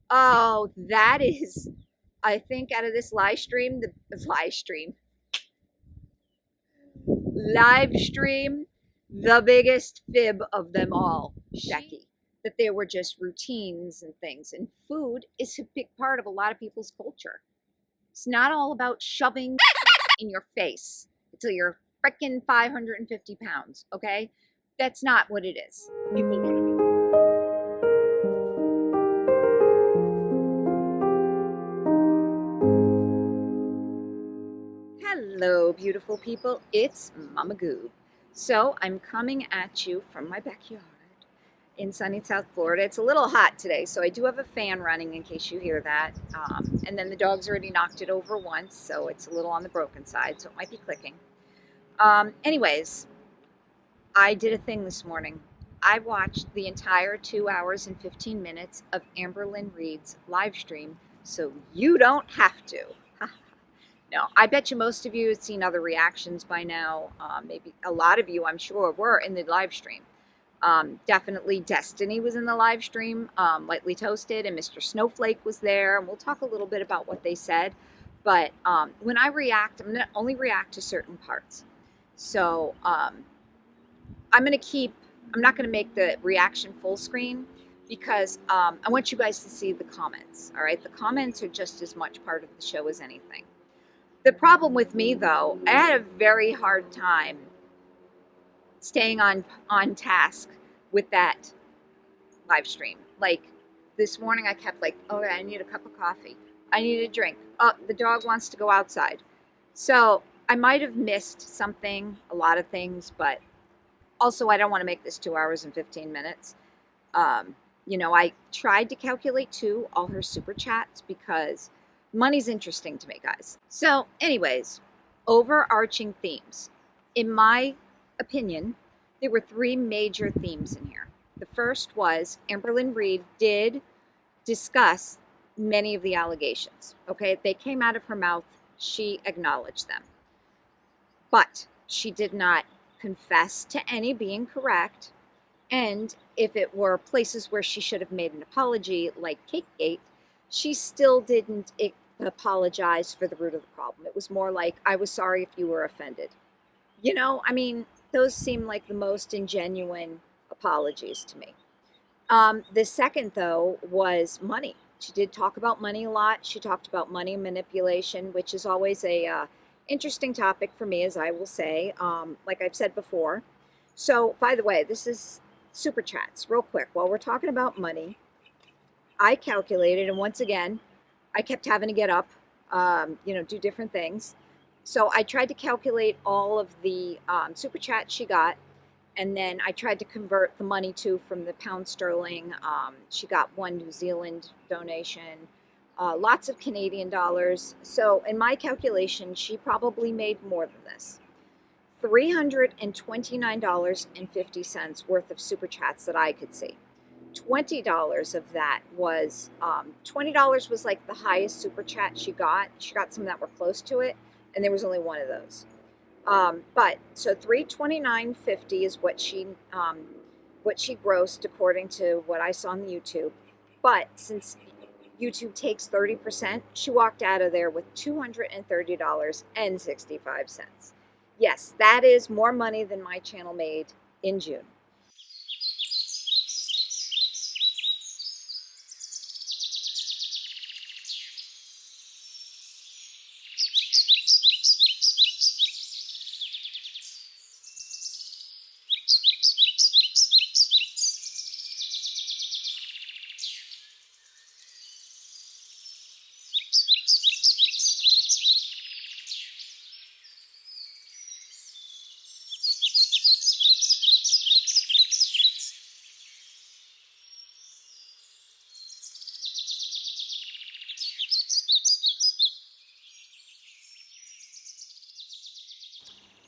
Oh, that is, I think out of this live stream, the biggest fib of them all, Becky. That there were just routines and things. And food is a big part of a lot of people's culture. It's not all about shoving in your face until you're freaking 550 pounds, okay? That's not what it is. People want to be. Hello, beautiful people. It's Mama Goob. So I'm coming at you from my backyard in sunny South Florida. It's a little hot today, so I do have a fan running in case you hear that. And then the dog's already knocked it over once, so it's a little on the broken side, so it might be clicking. Anyways, I did a thing this morning. I watched the entire 2 hours and 15 minutes of Amberlynn Reid's live stream, so you don't have to. No, I bet you most of you have seen other reactions by now. Maybe a lot of you, I'm sure, were in the live stream. Definitely Destiny was in the live stream, Lightly Toasted, and Mr. Snowflake was there. And we'll talk a little bit about what they said. But when I react, I'm going to only react to certain parts. So I'm not going to make the reaction full screen because I want you guys to see the comments. All right. The comments are just as much part of the show as anything. The problem with me, though, I had a very hard time staying on task with that live stream. Like this morning, I kept like, oh, I need a cup of coffee. I need a drink. Oh, the dog wants to go outside. So I might have missed something, a lot of things, but also I don't want to make this 2 hours and 15 minutes. I tried to calculate too all her super chats because money's interesting to me, guys. So, anyways, overarching themes. In my opinion, there were three major themes in here. The first was Amberlynn Reid did discuss many of the allegations. Okay, they came out of her mouth. She acknowledged them. But she did not confess to any being correct. And if it were places where she should have made an apology, like Cakegate, she still didn't apologize for the root of the problem. It was more like, I was sorry if you were offended. Those seem like the most ingenuine apologies to me. The second, though, was money. She did talk about money a lot. She talked about money manipulation, which is always a interesting topic for me, as I will say, like I've said before. So, by the way, this is super chats, real quick. While we're talking about money, I calculated, and once again, I kept having to get up, do different things. So I tried to calculate all of the super chats she got, and then I tried to convert the money from the pound sterling. She got one New Zealand donation, lots of Canadian dollars. So in my calculation, she probably made more than this. $329.50 worth of super chats that I could see. $20 of that was $20 was like the highest super chat she got. She got some that were close to it, and there was only one of those. But so $329.50 is what she grossed according to what I saw on the YouTube. But since YouTube takes 30%, she walked out of there with $230.65. Yes, that is more money than my channel made in June.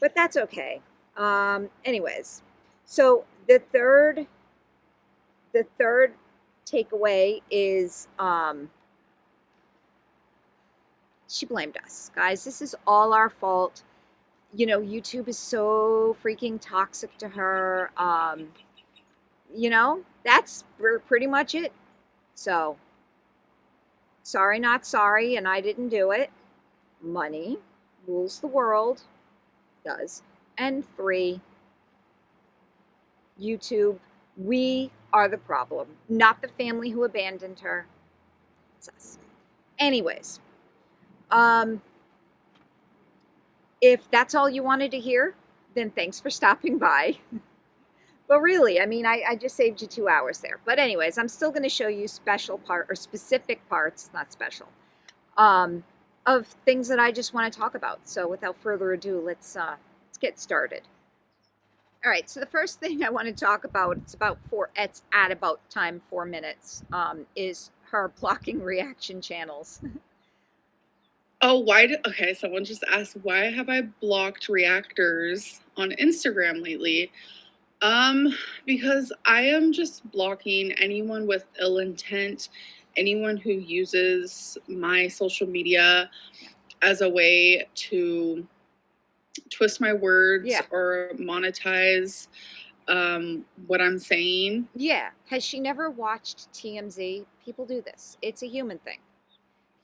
But that's okay. Anyways, so the third takeaway is she blamed us, guys. This is all our fault. YouTube is so freaking toxic to her. That's pretty much it. So Sorry, not sorry, and I didn't do it. Money rules the world, does. And 3, YouTube, we are the problem, not the family who abandoned her. It's us. Anyways, if that's all you wanted to hear, then thanks for stopping by. But really, I mean, I just saved you 2 hours there. But anyways, I'm still going to show you specific parts, not special, of things that I just want to talk about. So without further ado, let's get started. All right. So the first thing I want to talk about, it's at about time 4 minutes, is her blocking reaction channels. Oh, okay, someone just asked, why have I blocked reactors on Instagram lately? Because I am just blocking anyone with ill intent, anyone who uses my social media as a way to twist my words or monetize what I'm saying. Yeah. Has she never watched TMZ? People do this. It's a human thing.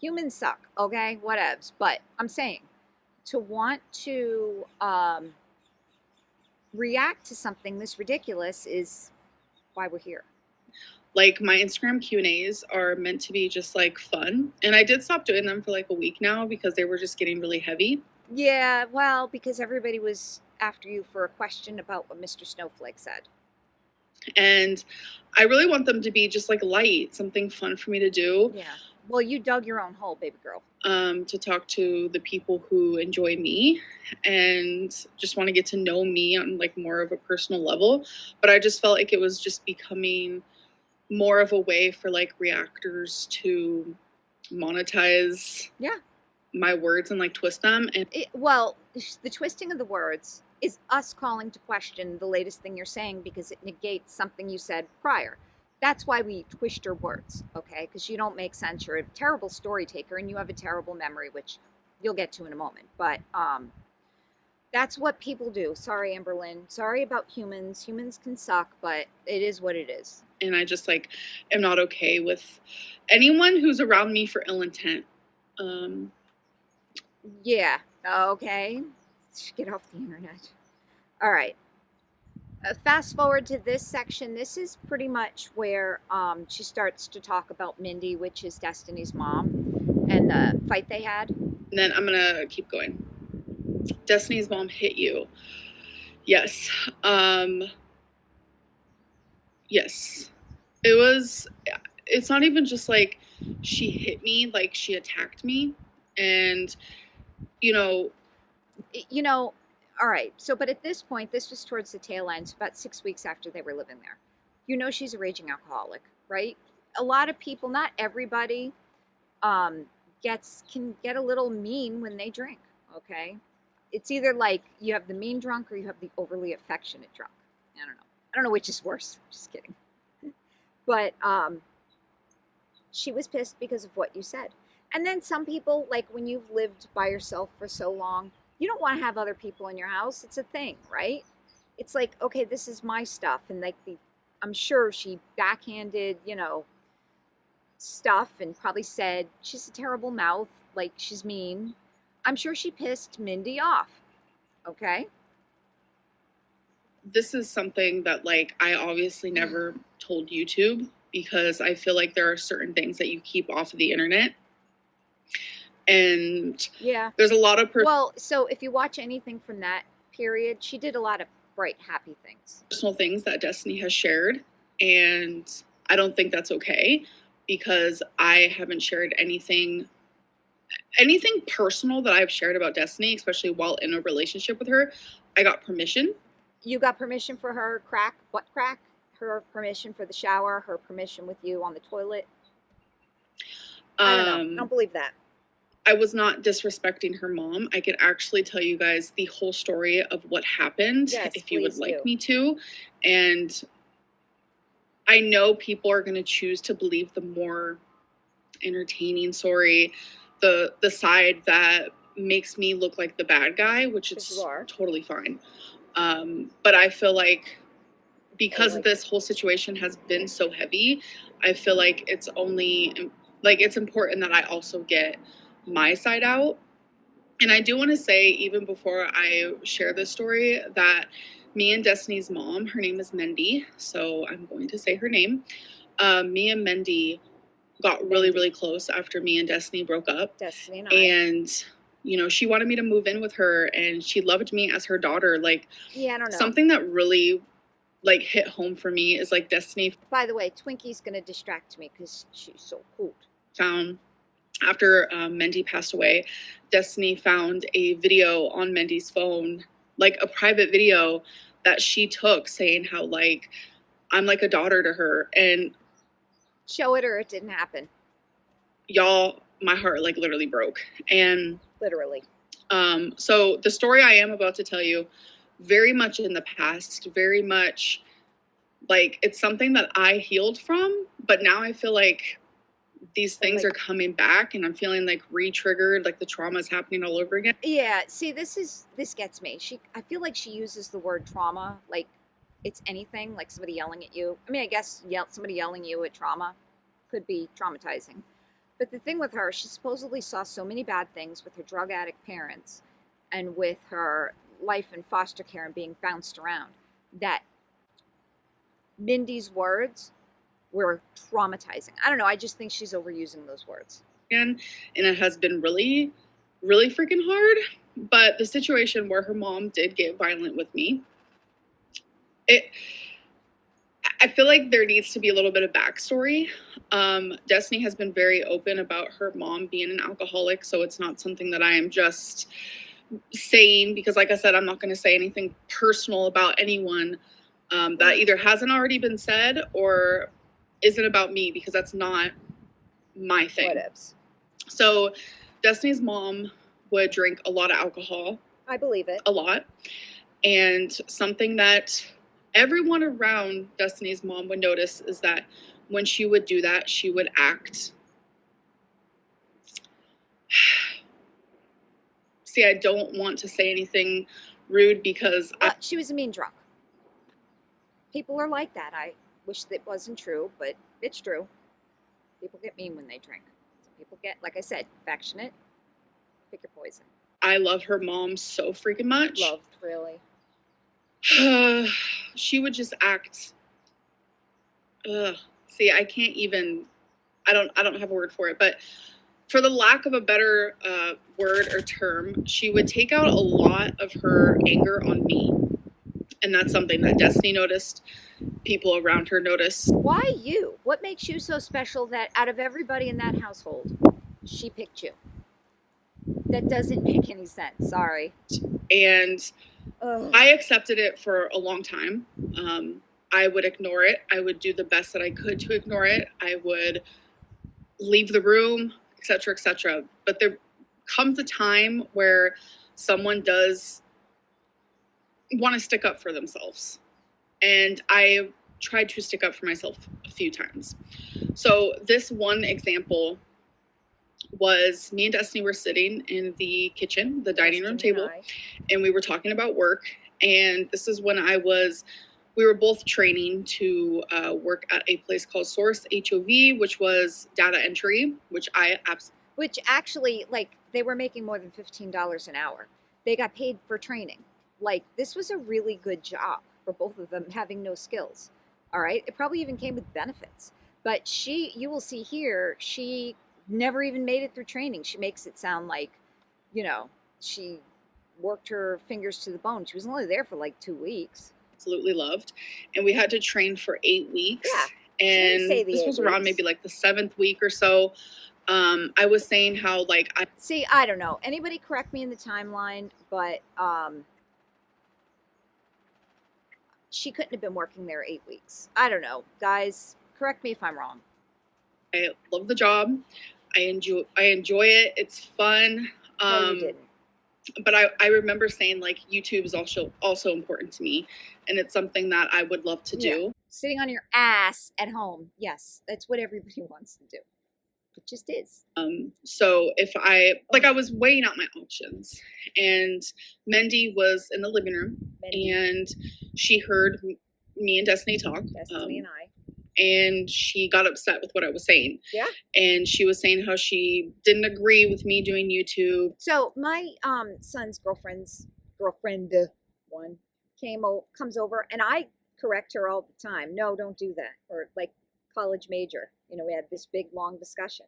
Humans suck, okay? Whatevs. But I'm saying, to want to react to something this ridiculous is why we're here. Like, my Instagram Q&As are meant to be just like fun. And I did stop doing them for like a week now because they were just getting really heavy. Yeah, well, because everybody was after you for a question about what Mr. Snowflake said. And I really want them to be just like light, something fun for me to do. Yeah. Well, you dug your own hole, baby girl. To talk to the people who enjoy me and just want to get to know me on like more of a personal level. But I just felt like it was just becoming more of a way for like reactors to monetize my words and like twist them. And well, the twisting of the words is us calling to question the latest thing you're saying because it negates something you said prior. That's why we twist your words, okay? Because you don't make sense. You're a terrible story taker and you have a terrible memory, which you'll get to in a moment. But that's what people do. Sorry, Amberlynn. Sorry about humans. Humans can suck, but it is what it is. And I just like am not okay with anyone who's around me for ill intent. Yeah. Okay. Get off the internet. All right. Fast forward to this section. This is pretty much where she starts to talk about Mindy, which is Destiny's mom, and the fight they had. And then I'm going to keep going. Destiny's mom hit you. Yes. Yes. It's not even just like she hit me, like she attacked me. And, all right. So, but at this point, this was towards the tail end, so about 6 weeks after they were living there. She's a raging alcoholic, right? A lot of people, not everybody, can get a little mean when they drink, okay? It's either like you have the mean drunk or you have the overly affectionate drunk. I don't know which is worse. Just kidding. But she was pissed because of what you said. And then some people, like when you've lived by yourself for so long, you don't want to have other people in your house. It's a thing, right? It's like, okay, this is my stuff. And like I'm sure she backhanded, stuff and probably said she's a terrible mouth, like she's mean. I'm sure she pissed Mindy off. Okay? This is something that like I obviously never told YouTube because I feel like there are certain things that you keep off of the internet. And there's a lot of well, so if you watch anything from that period, she did a lot of bright, happy things. Personal things that Destiny has shared. And I don't think that's okay because I haven't shared anything personal that I've shared about Destiny, especially while in a relationship with her. I got permission. You got permission for her butt crack, her permission for the shower, her permission with you on the toilet. I don't know. I don't believe that. I was not disrespecting her mom. I could actually tell you guys the whole story of what happened if you would like me to. And I know people are going to choose to believe the more entertaining story, the side that makes me look like the bad guy, which is totally fine. But I feel like because this whole situation has been so heavy, I feel like it's only like, it's important that I also get my side out. And I do want to say, even before I share this story, that me and Destiny's mom, her name is Mendy, so I'm going to say her name. Me and Mendy got really, really close after me and Destiny broke up. Destiny and I. And, you know, she wanted me to move in with her, and she loved me as her daughter. Like, yeah, I don't know. Something that really, like, hit home for me is, like, Destiny. By the way, Twinkie's going to distract me because she's so cool. Found after Mendy passed away, Destiny found a video on Mendy's phone, like a private video that she took, saying how, like, I'm like a daughter to her. And show it or it didn't happen. Y'all, my heart, like, literally broke. And literally. So the story I am about to tell you, very much in the past, very much like it's something that I healed from, but now I feel like these things are coming back, and I'm feeling like re-triggered, like the trauma is happening all over again. Yeah, see, this gets me. I feel like she uses the word trauma like it's anything, like somebody yelling at you. I mean, I guess somebody yelling at you at trauma could be traumatizing. But the thing with her, she supposedly saw so many bad things with her drug addict parents and with her life in foster care and being bounced around that Mindy's words were traumatizing. I don't know. I just think she's overusing those words. And it has been really, really freaking hard. But the situation where her mom did get violent with me, I feel like there needs to be a little bit of backstory. Destiny has been very open about her mom being an alcoholic, so it's not something that I am just saying because, like I said, I'm not going to say anything personal about anyone that either hasn't already been said or isn't about me, because that's not my thing. Whatevs. So Destiny's mom would drink a lot of alcohol. I believe it. A lot. And something that everyone around Destiny's mom would notice is that when she would do that, she would act. See, I don't want to say anything rude because she was a mean drunk. People are like that. I wish that wasn't true, but it's true. People get mean when they drink. So people get, like I said, affectionate. Pick your poison. I love her mom so freaking much. Loved, really. She would just act. See, I can't even. I don't have a word for it, but for the lack of a better word or term, she would take out a lot of her anger on me, and that's something that Destiny noticed. People around her noticed. Why you? What makes you so special that out of everybody in that household, she picked you? That doesn't make any sense. Sorry. And I accepted it for a long time. I would ignore it. I would do the best that I could to ignore it. I would leave the room, etc., etc. But there comes a time where someone does want to stick up for themselves. And I tried to stick up for myself a few times. So this one example was me and Destiny were sitting in the kitchen, the dining room table, and we were talking about work. And this is when we were both training to work at a place called Source HOV, which was data entry, which actually, like, they were making more than $15 an hour. They got paid for training. Like, this was a really good job for both of them having no skills. All right. It probably even came with benefits. But you will see here, she never even made it through training. She makes it sound like, she worked her fingers to the bone. She was only there for like 2 weeks. Absolutely loved. And we had to train for 8 weeks. Yeah. And this was around maybe like the 7th week or so. I was saying how, like, I don't know. Anybody correct me in the timeline, but she couldn't have been working there 8 weeks. I don't know. Guys, correct me if I'm wrong. I love the job. I enjoy it. It's fun. No, you didn't. But I remember saying, like, YouTube is also important to me, and it's something that I would love to do. Yeah. Sitting on your ass at home. Yes, that's what everybody wants to do. It just is. So if I was weighing out my options, and Mendy was in the living room, and she heard me and Destiny talk. Destiny and I. and she got upset with what I was saying. Yeah. And she was saying how she didn't agree with me doing YouTube. So my son's girlfriend one comes over, and I correct her all the time. No, don't do that. Or like college major. You know, we had this big long discussion.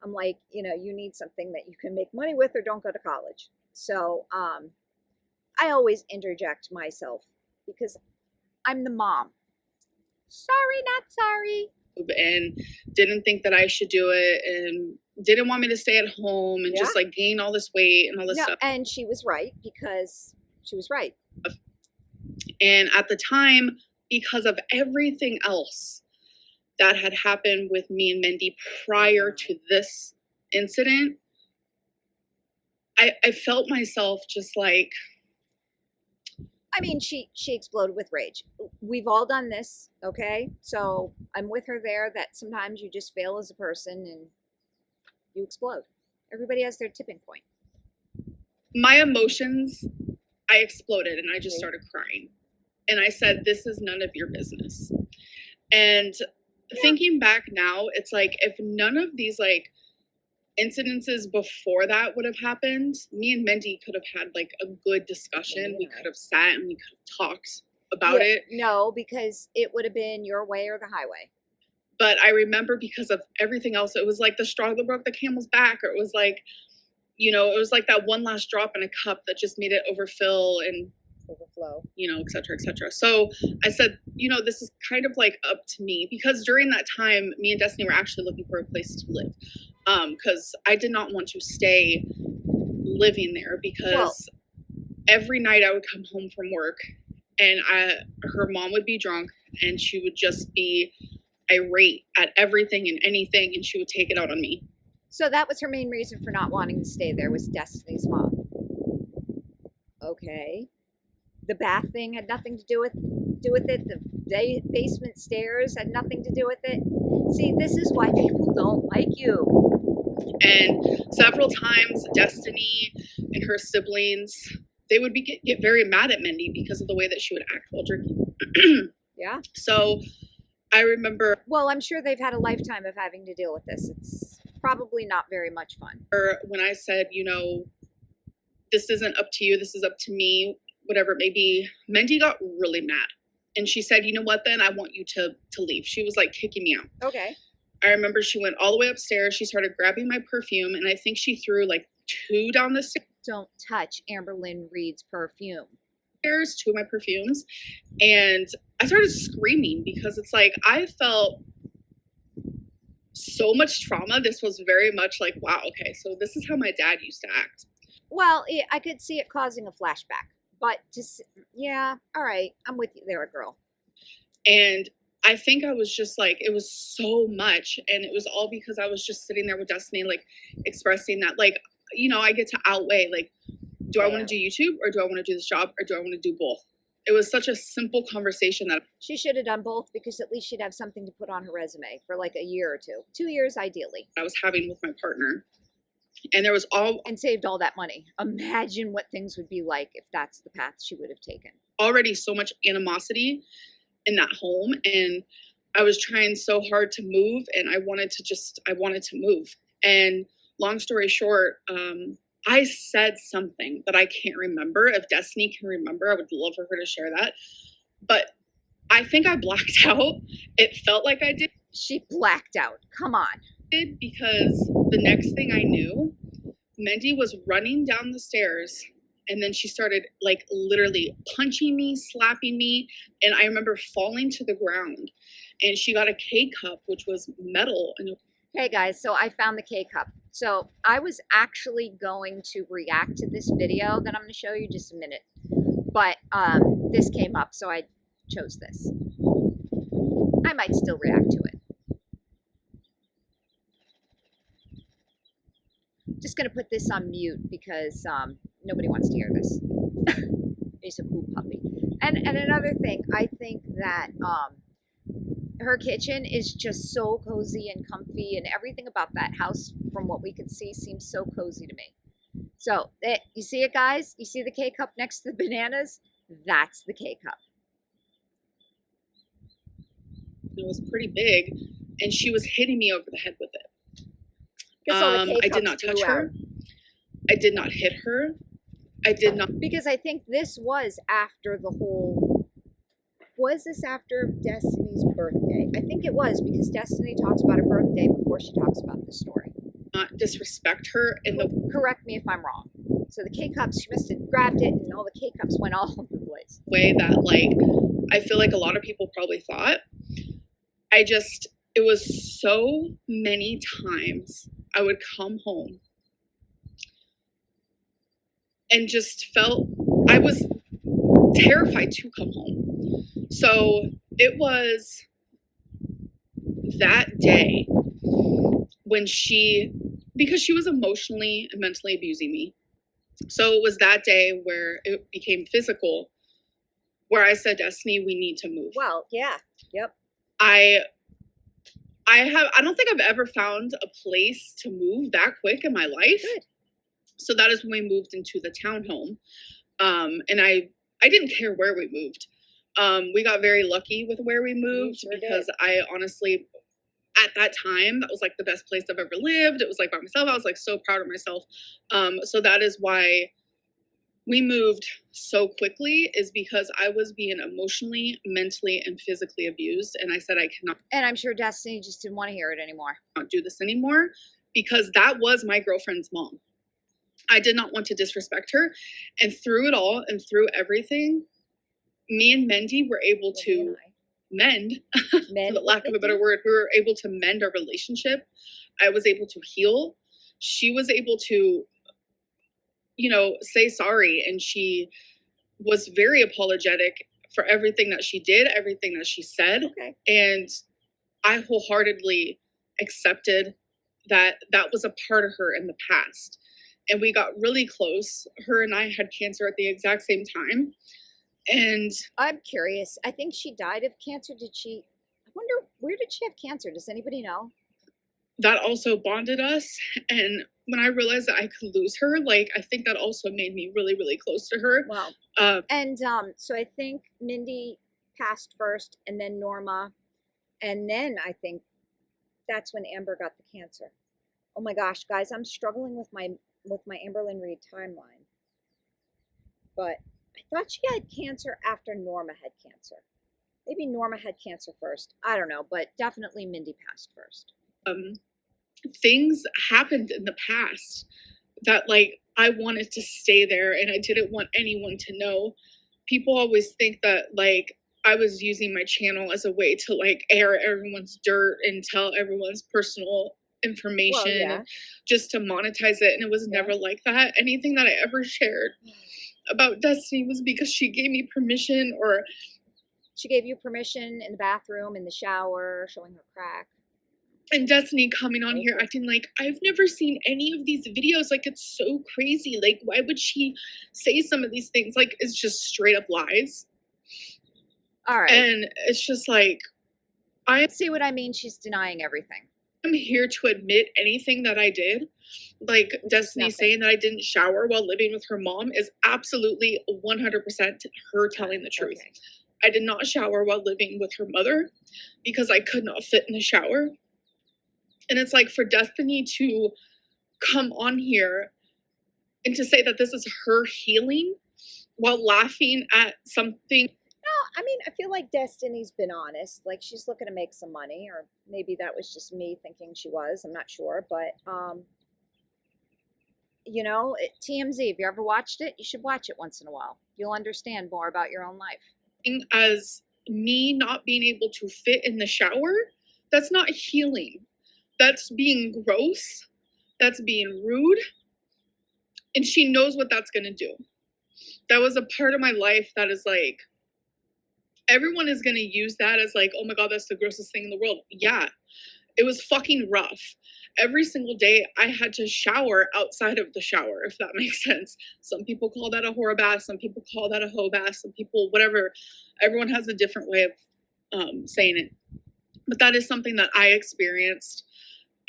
I'm like, you know, you need something that you can make money with, or don't go to college. So I always interject myself because I'm the mom. Sorry, not sorry. And didn't think that I should do it, and didn't want me to stay at home and just like gain all this weight and all this stuff. And she was right, because she was right. And at the time, because of everything else that had happened with me and Mindy prior to this incident, I felt myself just like, I mean, she exploded with rage. We've all done this, okay? So I'm with her there that sometimes you just fail as a person and you explode. Everybody has their tipping point. My emotions, I exploded and I just started crying. And I said, this is none of your business. And thinking back now, it's like, if none of these like incidences before that would have happened, me and Mindy could have had like a good discussion. We could have sat and we could have talked about it. No, because it would have been your way or the highway. But I remember, because of everything else, it was like the straw that broke the camel's back, or it was like, you know, it was like that one last drop in a cup that just made it overflow and overflow, you know, et cetera, et cetera. So I said, you know, this is kind of like up to me, because during that time, me and Destiny were actually looking for a place to live. Because I did not want to stay living there, because every night I would come home from work and her mom would be drunk and she would just be irate at everything and anything, and she would take it out on me. So that was her main reason for not wanting to stay there, was Destiny's mom. Okay. The bath thing had nothing to do with it. The basement stairs had nothing to do with it. See, this is why people don't like you. And several times, Destiny and her siblings, they would get very mad at Mindy because of the way that she would act while drinking. Yeah. So I remember. Well, I'm sure they've had a lifetime of having to deal with this. It's probably not very much fun. When I said, you know, this isn't up to you, this is up to me, whatever it may be, Mindy got really mad. And she said, you know what, then I want you to leave. She was like kicking me out. Okay. I remember she went all the way upstairs. She started grabbing my perfume, and I think she threw like 2 down the stairs. Don't touch Amberlynn Reed's perfume. 2 of my perfumes. And I started screaming, because it's like, I felt so much trauma. This was very much like, wow, okay, so this is how my dad used to act. Well, I could see it causing a flashback. But just, yeah, all right, I'm with you there, girl. And I think I was just like, it was so much. And it was all because I was just sitting there with Destiny, like expressing that, like, you know, I get to outweigh, like, do I want to do YouTube, or do I want to do this job, or do I want to do both? It was such a simple conversation that she should have done both, because at least she'd have something to put on her resume for like a year or 2 years, ideally. I was having with my partner. And there was and saved all that money. Imagine what things would be like if that's the path she would have taken. Already so much animosity in that home, and I was trying so hard to move, and I wanted to move. And long story short, I said something that I can't remember. If Destiny can remember, I would love for her to share that. But I think I blacked out. It felt like I did. She blacked out. Come on. Because the next thing I knew, Mindy was running down the stairs, and then she started like literally punching me, slapping me, and I remember falling to the ground. And she got a K-cup, which was metal. Hey guys, so I found the K-cup. So I was actually going to react to this video that I'm going to show you just a minute, but this came up, so I chose this. I might still react to it. Just going to put this on mute because nobody wants to hear this. He's a cool puppy. And another thing, I think that her kitchen is just so cozy and comfy, and everything about that house, from what we could see, seems so cozy to me. So, you see it, guys? You see the K-cup next to the bananas? That's the K-cup. It was pretty big, and she was hitting me over the head with it. I did not touch her. I did not hit her. I did not. Because I think this was after the whole. Was this after Destiny's birthday? I think it was, because Destiny talks about her birthday before she talks about this story. Not disrespect her in the. Correct me if I'm wrong. So the K-cups, she must have grabbed it, and all the K-cups went all over the place. Way that, like, I feel like a lot of people probably thought. It was so many times I would come home and just felt, I was terrified to come home. So it was that day when because she was emotionally and mentally abusing me. So it was that day where it became physical, where I said, Destiny, we need to move. Well, yeah. Yep. I don't think I've ever found a place to move that quick in my life. Good. So that is when we moved into the townhome. And I didn't care where we moved. We got very lucky with where we moved, because I honestly, at that time, that was like the best place I've ever lived. It was like by myself. I was like so proud of myself. So that is why we moved so quickly, is because I was being emotionally, mentally, and physically abused. And I said, I cannot. And I'm sure Destiny just didn't want to hear it anymore. Not do this anymore, because that was my girlfriend's mom. I did not want to disrespect her. And through it all and through everything, me and Mendy were able to mend, for the lack of a better word. We were able to mend our relationship. I was able to heal. She was able to, say sorry. And she was very apologetic for everything that she did, everything that she said. Okay. And I wholeheartedly accepted that that was a part of her in the past. And we got really close. Her and I had cancer at the exact same time. And I'm curious. I think she died of cancer. I wonder, where did she have cancer? Does anybody know? That also bonded us. And when I realized that I could lose her, I think that also made me really, really close to her. Wow. So I think Mindy passed first, and then Norma. And then I think that's when Amber got the cancer. Oh my gosh, guys, I'm struggling with my Amberlynn Reid timeline. But I thought she had cancer after Norma had cancer. Maybe Norma had cancer first. I don't know, but definitely Mindy passed first. Things happened in the past that I wanted to stay there, and I didn't want anyone to know. People always think that I was using my channel as a way to air everyone's dirt and tell everyone's personal information, just to monetize it. And it was never like that. Anything that I ever shared about Destiny was because she gave me permission, or she gave you permission in the bathroom, in the shower, showing her crack. And Destiny coming on here acting like, I've never seen any of these videos. It's so crazy. Why would she say some of these things? It's just straight up lies. All right. And it's just I see what I mean. She's denying everything. I'm here to admit anything that I did. Destiny saying that I didn't shower while living with her mom is absolutely 100% her telling the truth. Okay. I did not shower while living with her mother because I could not fit in the shower. And it's for Destiny to come on here and to say that this is her healing while laughing at something. No, I mean, I feel like Destiny's been honest. She's looking to make some money, or maybe that was just me thinking she was. I'm not sure, but TMZ. If you ever watched it, you should watch it once in a while. You'll understand more about your own life. As me not being able to fit in the shower, that's not healing. That's being gross. That's being rude. And she knows what that's going to do. That was a part of my life that is everyone is going to use that as oh my God, that's the grossest thing in the world. Yeah, it was fucking rough. Every single day I had to shower outside of the shower, if that makes sense. Some people call that a whore bath. Some people call that a hoe bath. Some people, whatever. Everyone has a different way of saying it. But that is something that I experienced.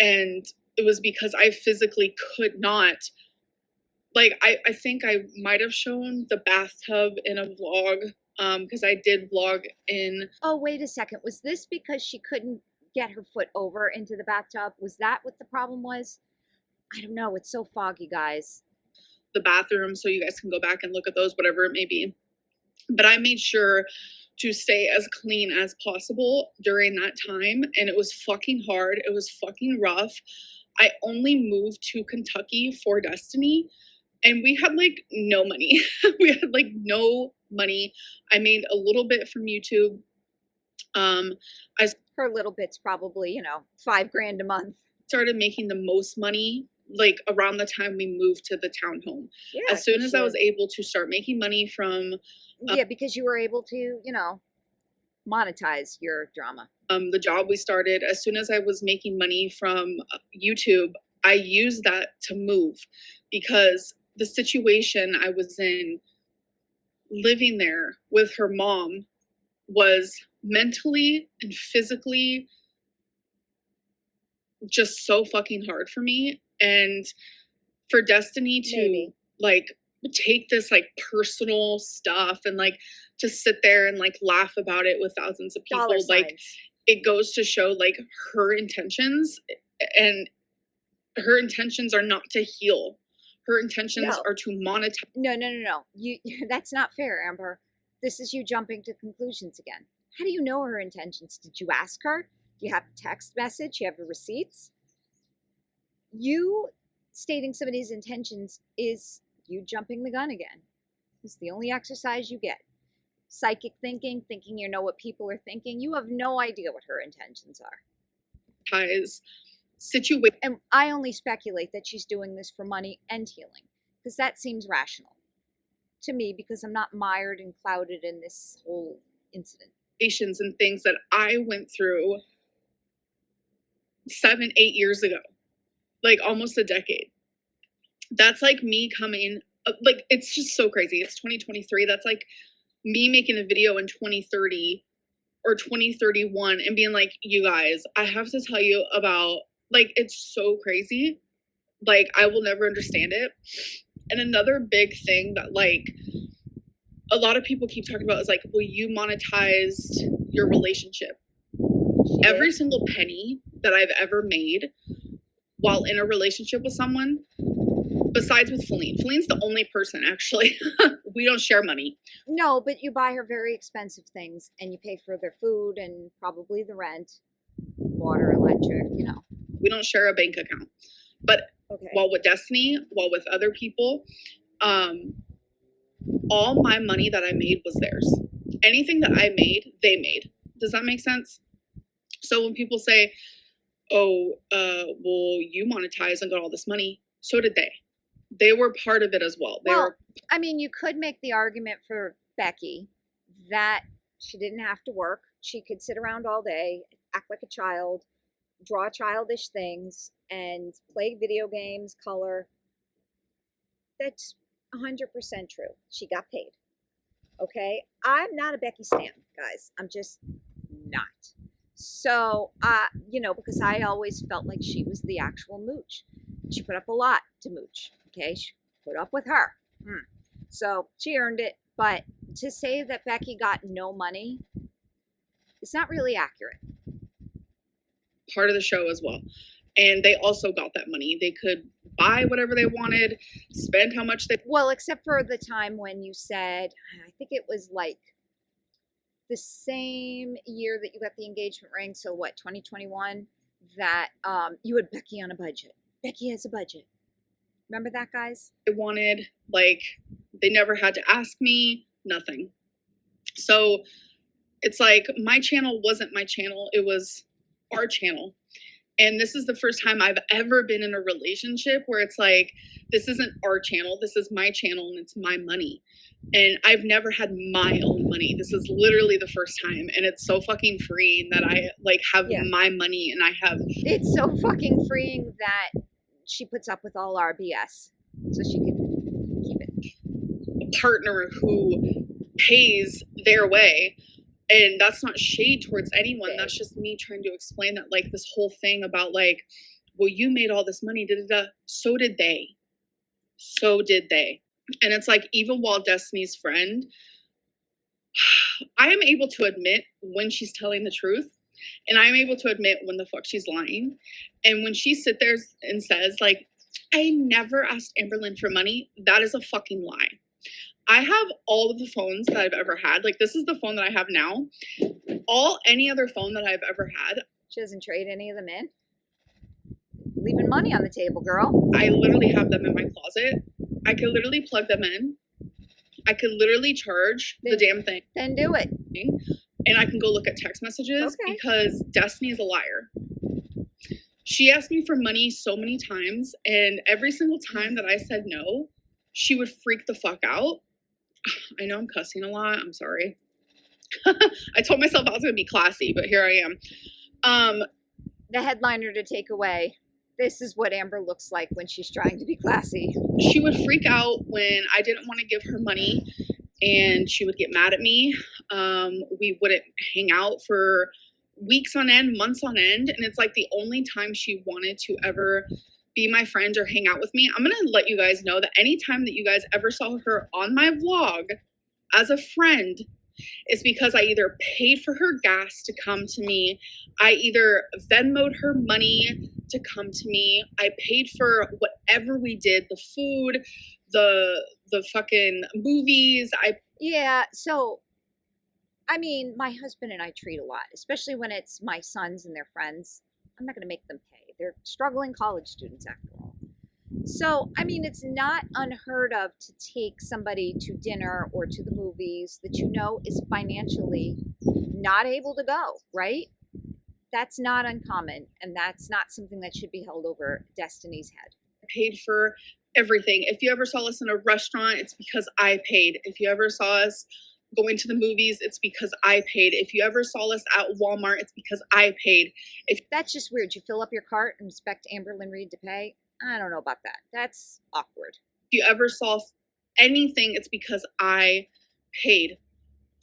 And it was because I physically could not. I think I might have shown the bathtub in a vlog because I did vlog in. Oh, wait a second. Was this because she couldn't get her foot over into the bathtub? Was that what the problem was? I don't know. It's so foggy, guys. The bathroom, so you guys can go back and look at those, whatever it may be. But I made sure to stay as clean as possible during that time, and it was fucking hard. It was fucking rough. I only moved to Kentucky for Destiny, and we had like no money. We had like no money. I made a little bit from YouTube. Her little bit's probably, $5,000 a month. Started making the most money like around the time we moved to the townhome. Yeah, as soon as I was able to start making money from yeah, because you were able to, monetize your drama. The job we started, as soon as I was making money from YouTube, I used that to move, because the situation I was in living there with her mom was mentally and physically just so fucking hard for me. And for Destiny to like take this like personal stuff and like to sit there and like laugh about it with thousands of people, like it goes to show like her intentions, and her intentions are not to heal. Her intentions are to monetize. No. That's not fair, Amber. This is you jumping to conclusions again. How do you know her intentions? Did you ask her? Do you have a text message? You have the receipts? You stating somebody's intentions is you jumping the gun again. It's the only exercise you get. Psychic thinking you know what people are thinking. You have no idea what her intentions are. Situation. And I only speculate that she's doing this for money and healing, because that seems rational to me, because I'm not mired and clouded in this whole incident. And things that I went through 7-8 years ago, like almost a decade. That's like me coming, like it's just so crazy. It's 2023. That's like me making a video in 2030 or 2031 and being like, you guys, I have to tell you about, like, it's so crazy. Like, I will never understand it. And another big thing that like a lot of people keep talking about is like, well, you monetized your relationship. Every single penny that I've ever made while in a relationship with someone, besides with Feline. Feline's the only person, actually. We don't share money. No, but you buy her very expensive things, and you pay for their food and probably the rent, water, electric, We don't share a bank account. But while with Destiny, while with other people, all my money that I made was theirs. Anything that I made, they made. Does that make sense? So when people say, oh, well, you monetize and got all this money, so did they. They were part of it as well. I mean, you could make the argument for Becky that she didn't have to work. She could sit around all day, act like a child, draw childish things, and play video games, color. That's 100% true. She got paid. Okay? I'm not a Becky stan, guys. I'm just not. So, because I always felt like she was the actual mooch. She put up a lot to mooch. Okay? She put up with her. So she earned it. But to say that Becky got no money is not really accurate. Part of the show as well. And they also got that money. They could buy whatever they wanted, spend how much they... Well, except for the time when you said, I think it was like the same year that you got the engagement ring. So what, 2021? That you had Becky on a budget. Becky has a budget. Remember that, guys? They wanted, like, they never had to ask me, nothing. So it's like my channel wasn't my channel. It was our channel. And this is the first time I've ever been in a relationship where it's like, this isn't our channel. This is my channel and it's my money. And I've never had my own money. This is literally the first time. And it's so fucking freeing that I like have my money and I have... It's so fucking freeing that she puts up with all our BS so she can keep it. A partner who pays their way. And that's not shade towards anyone. That's just me trying to explain that, like, this whole thing about, like, well, you made all this money, da-da-da. So did they. So did they. And it's like, even while Destiny's friend, I am able to admit when she's telling the truth, and I'm able to admit when the fuck she's lying. And when she sits there and says, like, I never asked Amberlynn for money, that is a fucking lie. I have all of the phones that I've ever had. Like, this is the phone that I have now. Any other phone that I've ever had. She doesn't trade any of them in. Leaving money on the table, girl. I literally have them in my closet. I could literally plug them in. I could literally charge the damn thing. Then do it. And I can go look at text messages because Destiny is a liar. She asked me for money so many times, and every single time that I said no, she would freak the fuck out. I know I'm cussing a lot. I'm sorry. I told myself I was going to be classy, but here I am. The headliner to take away. This is what Amber looks like when she's trying to be classy. She would freak out when I didn't want to give her money, and she would get mad at me. We wouldn't hang out for weeks on end, months on end, and it's like the only time she wanted to ever be my friend or hang out with me. I'm going to let you guys know that anytime that you guys ever saw her on my vlog as a friend, it's because I either paid for her gas to come to me, I either Venmoed her money to come to me, I paid for whatever we did, the food, the fucking movies. Yeah, so I mean, my husband and I treat a lot, especially when it's my sons and their friends. I'm not going to make them pay. They're struggling college students after all. So, I mean, it's not unheard of to take somebody to dinner or to the movies that you know is financially not able to go, right? That's not uncommon, and that's not something that should be held over Destiny's head. I paid for everything. If you ever saw us in a restaurant, it's because I paid. If you ever saw us going to the movies, it's because I paid. If you ever saw us at Walmart, it's because I paid. That's just weird. You fill up your cart and expect Amberlynn Reed to pay? I don't know about that. That's awkward. If you ever saw anything, it's because I paid.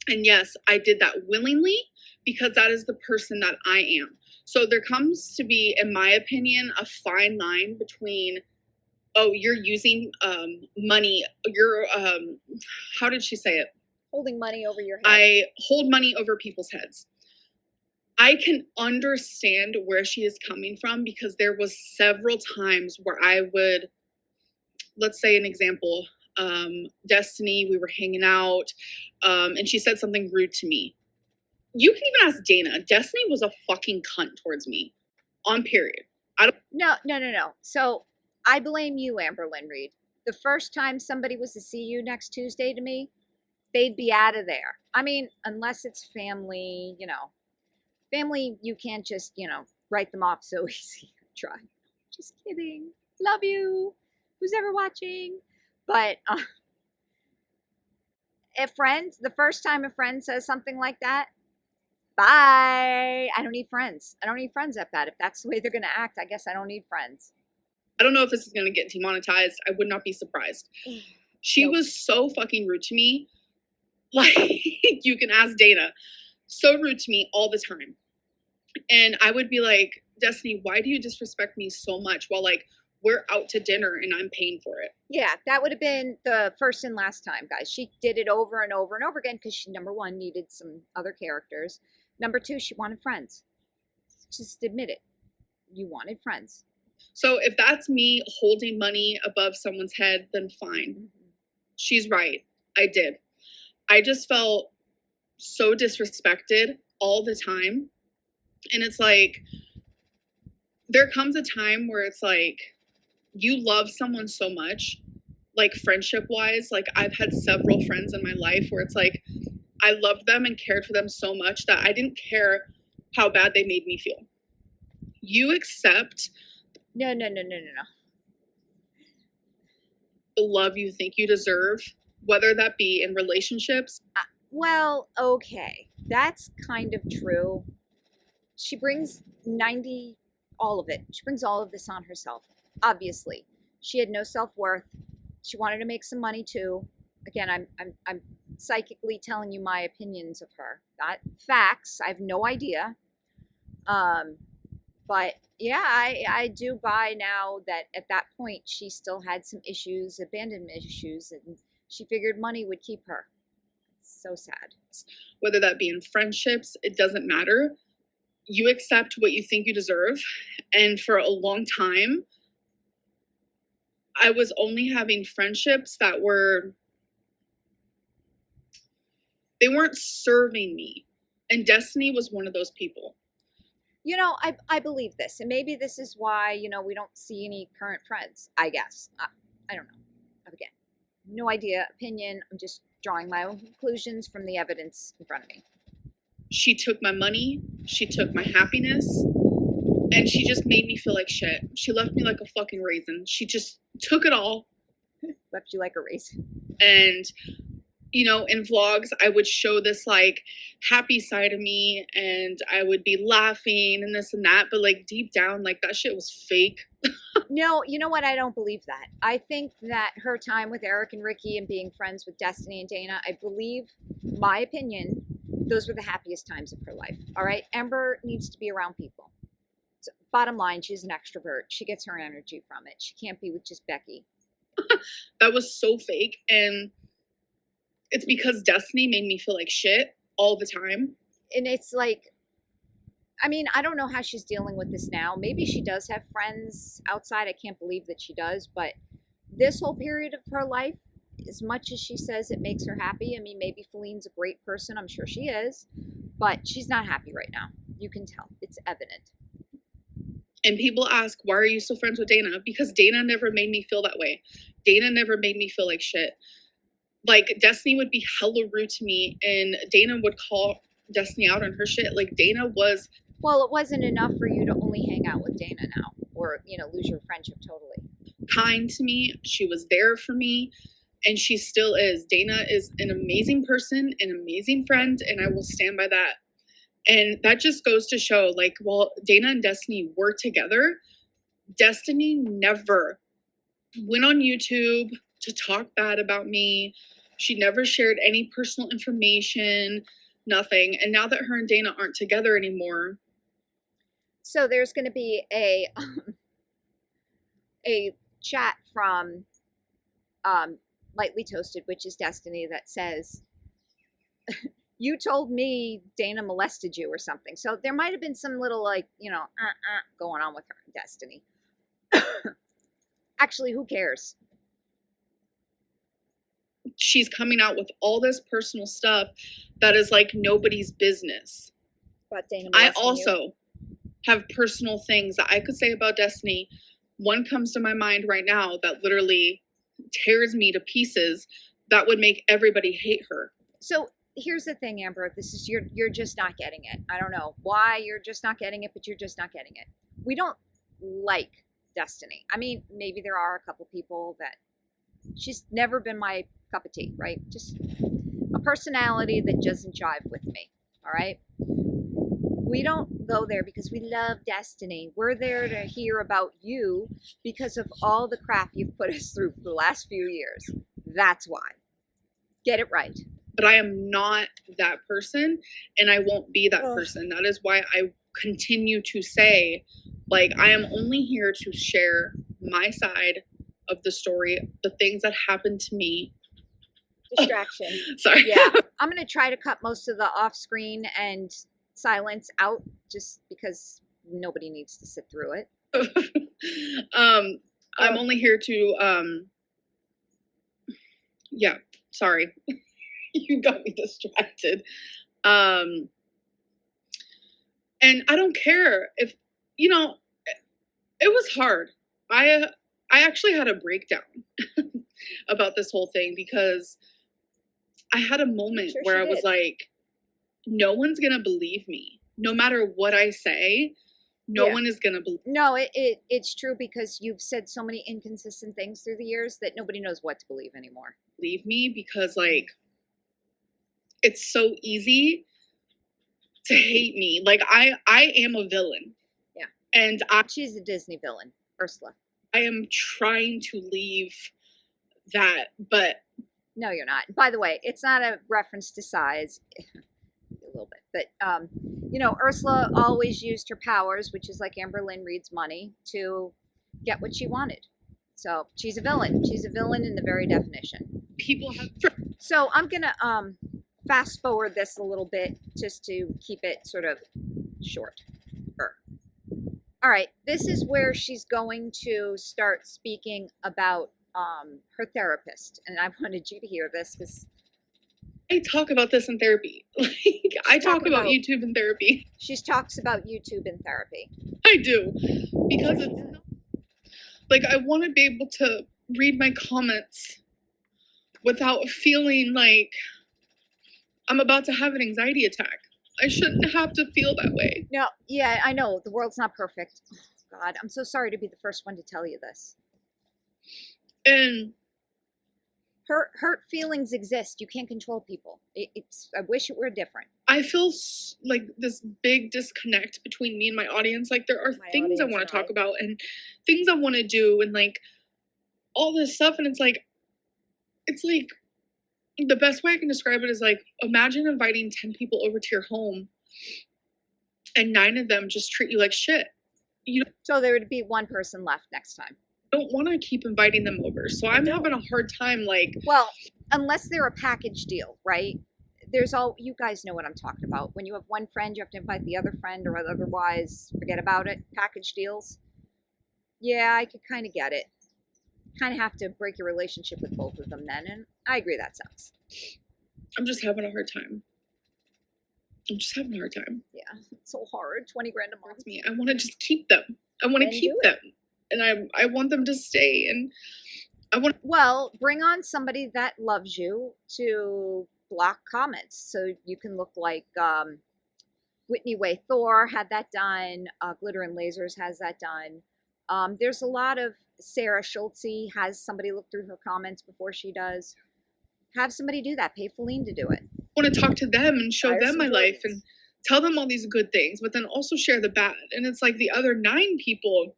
And yes, I did that willingly because that is the person that I am. So there comes to be, in my opinion, a fine line between, oh, you're using money, you're, how did she say it? Holding money over your head. I hold money over people's heads. I can understand where she is coming from because there was several times where I would, let's say an example, Destiny, we were hanging out, and she said something rude to me. You can even ask Dana. Destiny was a fucking cunt towards me, on period. No. So I blame you, Amberlynn Reed. The first time somebody was to see you next Tuesday to me, they'd be out of there. I mean, unless it's family, family, you can't just, write them off so easy. Try. Just kidding. Love you. Who's ever watching? But the first time a friend says something like that, bye. I don't need friends. I don't need friends that bad. If that's the way they're going to act, I guess I don't need friends. I don't know if this is going to get demonetized. I would not be surprised. She was so fucking rude to me. Like, you can ask Dana. So rude to me all the time. And I would be like, Destiny, why do you disrespect me so much while, like, we're out to dinner and I'm paying for it? Yeah, that would have been the first and last time, guys. She did it over and over and over again because she, number one, needed some other characters. Number two, she wanted friends. Just admit it. You wanted friends. So if that's me holding money above someone's head, then fine. Mm-hmm. She's right. I did. I just felt so disrespected all the time. And it's like, there comes a time where it's like, you love someone so much, like friendship wise. Like, I've had several friends in my life where it's like, I loved them and cared for them so much that I didn't care how bad they made me feel. You accept. No. The love you think you deserve, whether that be in relationships. Well, okay. That's kind of true. She brings all of it. She brings all of this on herself. Obviously, she had no self-worth. She wanted to make some money too. Again, I'm psychically telling you my opinions of her, not facts. I have no idea. But yeah, I do buy now that at that point she still had some issues, abandonment issues, and she figured money would keep her. So sad. Whether that be in friendships, it doesn't matter. You accept what you think you deserve. And for a long time, I was only having friendships that they weren't serving me. And Destiny was one of those people. You know, I believe this, and maybe this is why, you know, we don't see any current friends, I guess. I don't know. Again, no idea, opinion. I'm just drawing my own conclusions from the evidence in front of me. She took my money, she took my happiness, and she just made me feel like shit. She left me like a fucking raisin. She just took it all. Left you like a raisin. And, you know, in vlogs, I would show this like happy side of me and I would be laughing and this and that. But like deep down, like that shit was fake. No, you know what? I don't believe that. I think that her time with Eric and Ricky and being friends with Destiny and Dana, I believe, my opinion, those were the happiest times of her life. All right. Amber needs to be around people. So, bottom line, she's an extrovert. She gets her energy from it. She can't be with just Becky. That was so fake. And it's because Destiny made me feel like shit all the time. And it's like, I mean, I don't know how she's dealing with this now. Maybe she does have friends outside. I can't believe that she does. But this whole period of her life, as much as she says it makes her happy, I mean, maybe Feline's a great person. I'm sure she is. But she's not happy right now. You can tell. It's evident. And people ask, why are you still friends with Dana? Because Dana never made me feel that way. Dana never made me feel like shit. Like, Destiny would be hella rude to me, and Dana would call Destiny out on her shit. Like, Dana was... Well, it wasn't enough for you to only hang out with Dana now, or, you know, lose your friendship totally. Kind to me. She was there for me, and she still is. Dana is an amazing person, an amazing friend, and I will stand by that. And that just goes to show, like, while Dana and Destiny were together, Destiny never went on YouTube to talk bad about me. She never shared any personal information, nothing. And now that her and Dana aren't together anymore. So there's going to be a chat from Lightly Toasted, which is Destiny, that says, you told me Dana molested you or something. So there might have been some little, like, you know, going on with her and Destiny. Actually, who cares? She's coming out with all this personal stuff that is like nobody's business. But Dana, I also have personal things that I could say about Destiny. One comes to my mind right now that literally tears me to pieces that would make everybody hate her. So here's the thing, Amber. This is you're just not getting it. I don't know why you're just not getting it, but you're just not getting it. We don't like Destiny. I mean, maybe there are a couple people that she's never been my cup of tea, right? Just a personality that doesn't jive with me. All right. We don't go there because we love Destiny. We're there to hear about you because of all the crap you've put us through for the last few years. That's why. Get it right. But I am not that person, and I won't be that person. That is why I continue to say, like, I am only here to share my side of the story, the things that happened to me. Distraction. Sorry. Yeah. I'm going to try to cut most of the off screen and silence out just because nobody needs to sit through it. I'm only here to, yeah, sorry. You got me distracted. And I don't care if, you know, it was hard. I actually had a breakdown about this whole thing because I had a moment where I was like, no one's going to believe me. No matter what I say, no one is going to believe me. No, it's true because you've said so many inconsistent things through the years that nobody knows what to believe anymore. Believe me because, like, it's so easy to hate me. Like, I am a villain. Yeah. And she's a Disney villain, Ursula. I am trying to leave that, but... No, you're not. By the way, it's not a reference to size. A little bit. But, you know, Ursula always used her powers, which is like Amberlynn reads money, to get what she wanted. So she's a villain. She's a villain in the very definition. People have... So I'm going to fast forward this a little bit just to keep it sort of short. All right, this is where she's going to start speaking about her therapist, and I wanted you to hear this because I talk about this in therapy. Like, I talk about YouTube in therapy. She talks about YouTube in therapy. I do, because it's like I want to be able to read my comments without feeling like I'm about to have an anxiety attack. I shouldn't have to feel that way. No, yeah, I know. The world's not perfect. Oh, God, I'm so sorry to be the first one to tell you this. And hurt feelings exist. You can't control people. I wish it were different. I feel like this big disconnect between me and my audience. Like, there are things I want to talk about and things I want to do and like all this stuff. And it's like the best way I can describe it is like, imagine inviting 10 people over to your home and 9 of them just treat you like shit. So there would be one person left next time. Don't want to keep inviting them over. So I'm having a hard time, like... Well, unless they're a package deal, right? You guys know what I'm talking about. When you have one friend, you have to invite the other friend, or otherwise forget about it. Package deals. Yeah, I could kind of get it. Kind of have to break your relationship with both of them then, and I agree that sucks. I'm just having a hard time. I'm just having a hard time. Yeah, it's so hard. 20 grand a month. I want to just keep them. I want to keep them. And I want them to stay. And I want... Well, bring on somebody that loves you to block comments. So you can look like Whitney Way Thor had that done. Glitter and Lasers has that done. There's a lot of... Sarah Schultze has somebody look through her comments before she does. Have somebody do that. Pay Feline to do it. I want to talk to them and show them my life and tell them all these good things, but then also share the bad. And it's like the other 9 people,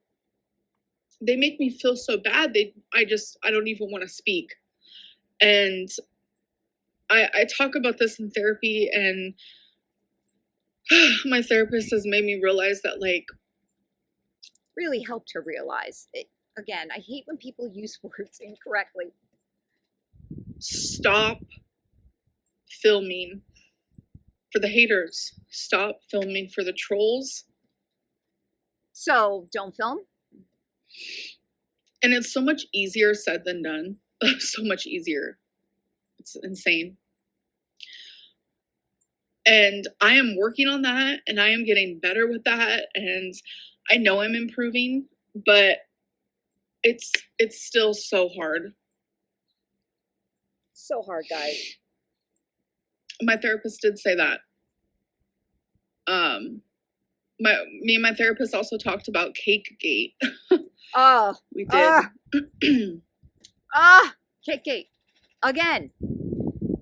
they make me feel so bad. I don't even want to speak. And I talk about this in therapy, and my therapist has made me realize that, like, really helped her realize it. Again, I hate when people use words incorrectly. Stop filming for the haters. Stop filming for the trolls. So don't film. And it's so much easier said than done. So much easier. It's insane. And I am working on that, and I am getting better with that, and I know I'm improving, but it's still so hard. So hard, guys. My therapist did say that. Me and my therapist also talked about cakegate. Oh, we did. Cakegate. Again,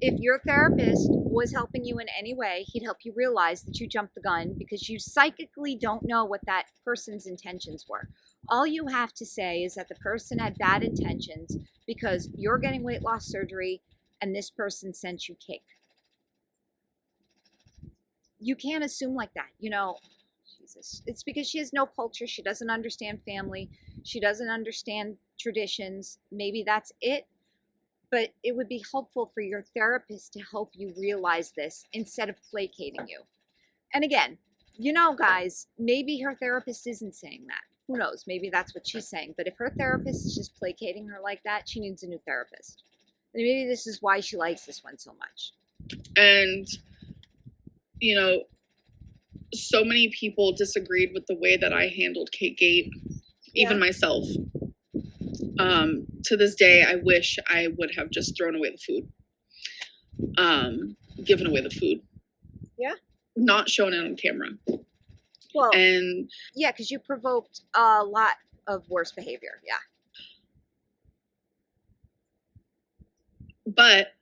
if your therapist was helping you in any way, he'd help you realize that you jumped the gun because you psychically don't know what that person's intentions were. All you have to say is that the person had bad intentions because you're getting weight loss surgery and this person sent you cake. You can't assume like that, Jesus. It's because she has no culture. She doesn't understand family. She doesn't understand traditions. Maybe that's it. But it would be helpful for your therapist to help you realize this instead of placating you. And again, guys, maybe her therapist isn't saying that. Who knows? Maybe that's what she's saying. But if her therapist is just placating her like that, she needs a new therapist. And maybe this is why she likes this one so much. And, so many people disagreed with the way that I handled cakegate, even myself. To this day, I wish I would have just thrown away the food. Given away the food. Yeah. Not shown it on camera. Well, and yeah, because you provoked a lot of worse behavior. Yeah. But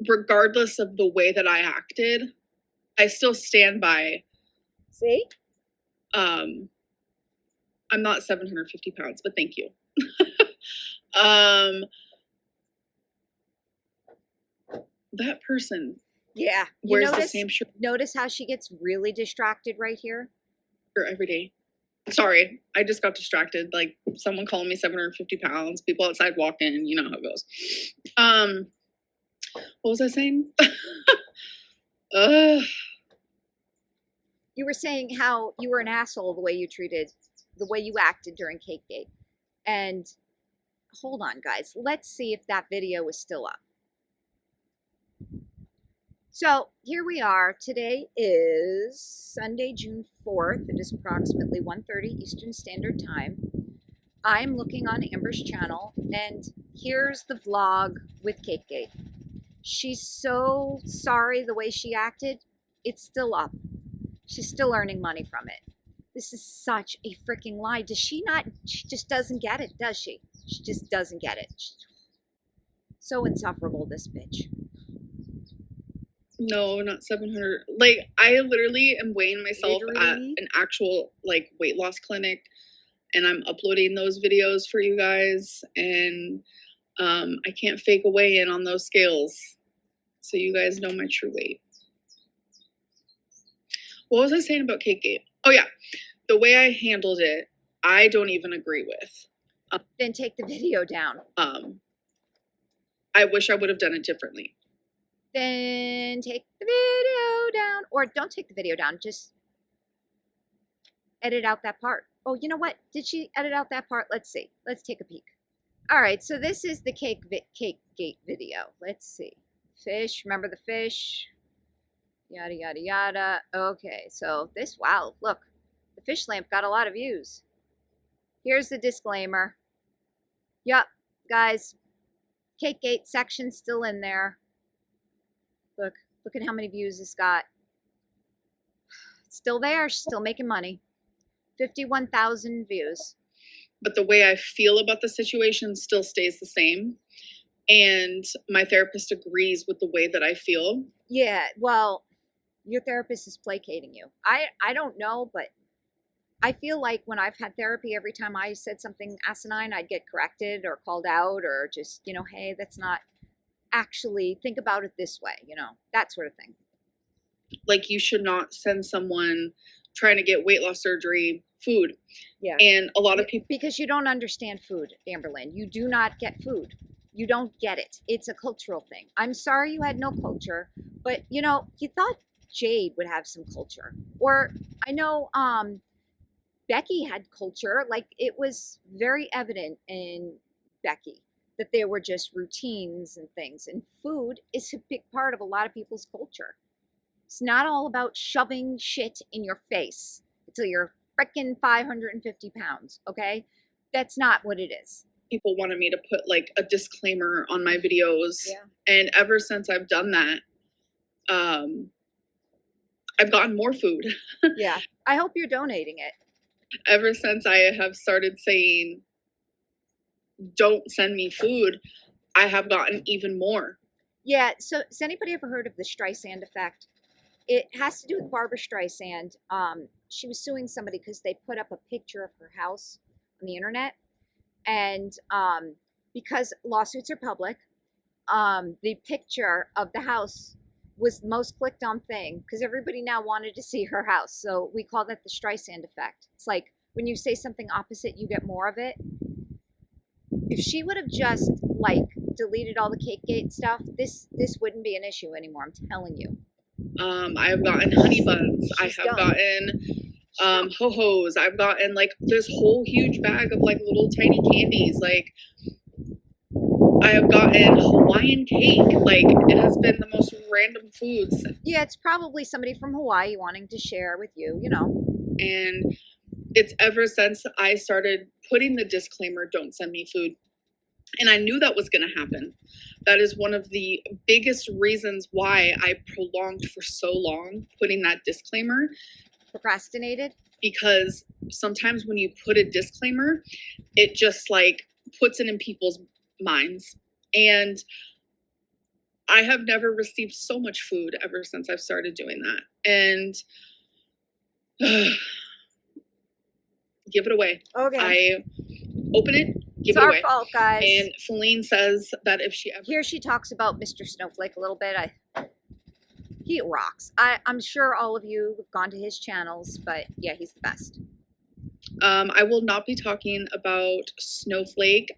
regardless of the way that I acted, I still stand by. See? I'm not 750 pounds, but thank you. That person. Yeah. Wears the same shirt. Notice how she gets really distracted right here? Every day. Sorry, I just got distracted. Like, someone calling me 750 pounds, people outside walking, you know how it goes. What was I saying? Ugh. You were saying how you were an asshole the way you acted during Cakegate. And hold on, guys. Let's see if that video is still up. So here we are. Today is Sunday, June 4th. It is approximately 1:30 Eastern Standard Time. I'm looking on Amber's channel, and here's the vlog with Cakegate. She's so sorry the way she acted. It's still up. She's still earning money from it. This is such a freaking lie. Does she not? She just doesn't get it, does she? She just doesn't get it. So insufferable, this bitch. No, not 700. Like, I literally am weighing myself at Literally? an actual, like, weight loss clinic, and I'm uploading those videos for you guys, and I can't fake a weigh-in on those scales, so you guys know my true weight. What was I saying about Cakegate? Oh, yeah. The way I handled it, I don't even agree with. Then take the video down. I wish I would have done it differently. Then take the video down. Or don't take the video down. Just edit out that part. Oh, you know what? Did she edit out that part? Let's see. Let's take a peek. All right, so this is the Cakegate video. Let's see. Fish, remember the fish? Yada, yada, yada. Okay, so this, wow, look. The fish lamp got a lot of views. Here's the disclaimer. Yup, guys. Cakegate section still in there. Look at how many views this got. It's still there. She's still making money. 51,000 views. But the way I feel about the situation still stays the same. And my therapist agrees with the way that I feel. Yeah, well, your therapist is placating you. I don't know, but I feel like when I've had therapy, every time I said something asinine, I'd get corrected or called out or just, hey, that's not actually, think about it this way, that sort of thing. Like, you should not send someone trying to get weight loss surgery food. Yeah. And a lot of people... Because you don't understand food, Amberlynn. You do not get food. You don't get it. It's a cultural thing. I'm sorry you had no culture, but, you thought Jade would have some culture. Or I know Becky had culture. Like, it was very evident in Becky that there were just routines and things. And food is a big part of a lot of people's culture. It's not all about shoving shit in your face until you're frickin' 550 pounds, okay? That's not what it is. People wanted me to put, like, a disclaimer on my videos. Yeah. And ever since I've done that, I've gotten more food. Yeah. I hope you're donating it. Ever since I have started saying, don't send me food, I have gotten even more. Yeah, so has anybody ever heard of the Streisand effect? It has to do with Barbara Streisand. She was suing somebody because they put up a picture of her house on the internet. And because lawsuits are public, the picture of the house was the most clicked on thing because everybody now wanted to see her house. So we call that the Streisand effect. It's like when you say something opposite, you get more of it. If she would have just deleted all the Cakegate stuff, this wouldn't be an issue anymore. I'm telling you. I have gotten honey buns. I have gotten ho-hos. I've gotten this whole huge bag of little tiny candies. I have gotten Hawaiian cake. It has been the most random foods. Yeah, it's probably somebody from Hawaii wanting to share with you, And it's ever since I started putting the disclaimer, don't send me food. And I knew that was going to happen. That is one of the biggest reasons why I prolonged for so long putting that disclaimer. Procrastinated? Because sometimes when you put a disclaimer, it just puts it in people's minds. And I have never received so much food ever since I've started doing that. And give it away. Okay. I open it, give it away. It's our fault, guys. And Feline says that if she ever... Here she talks about Mr. Snowflake a little bit. He rocks. I'm sure all of you have gone to his channels, but yeah, he's the best. I will not be talking about Snowflake.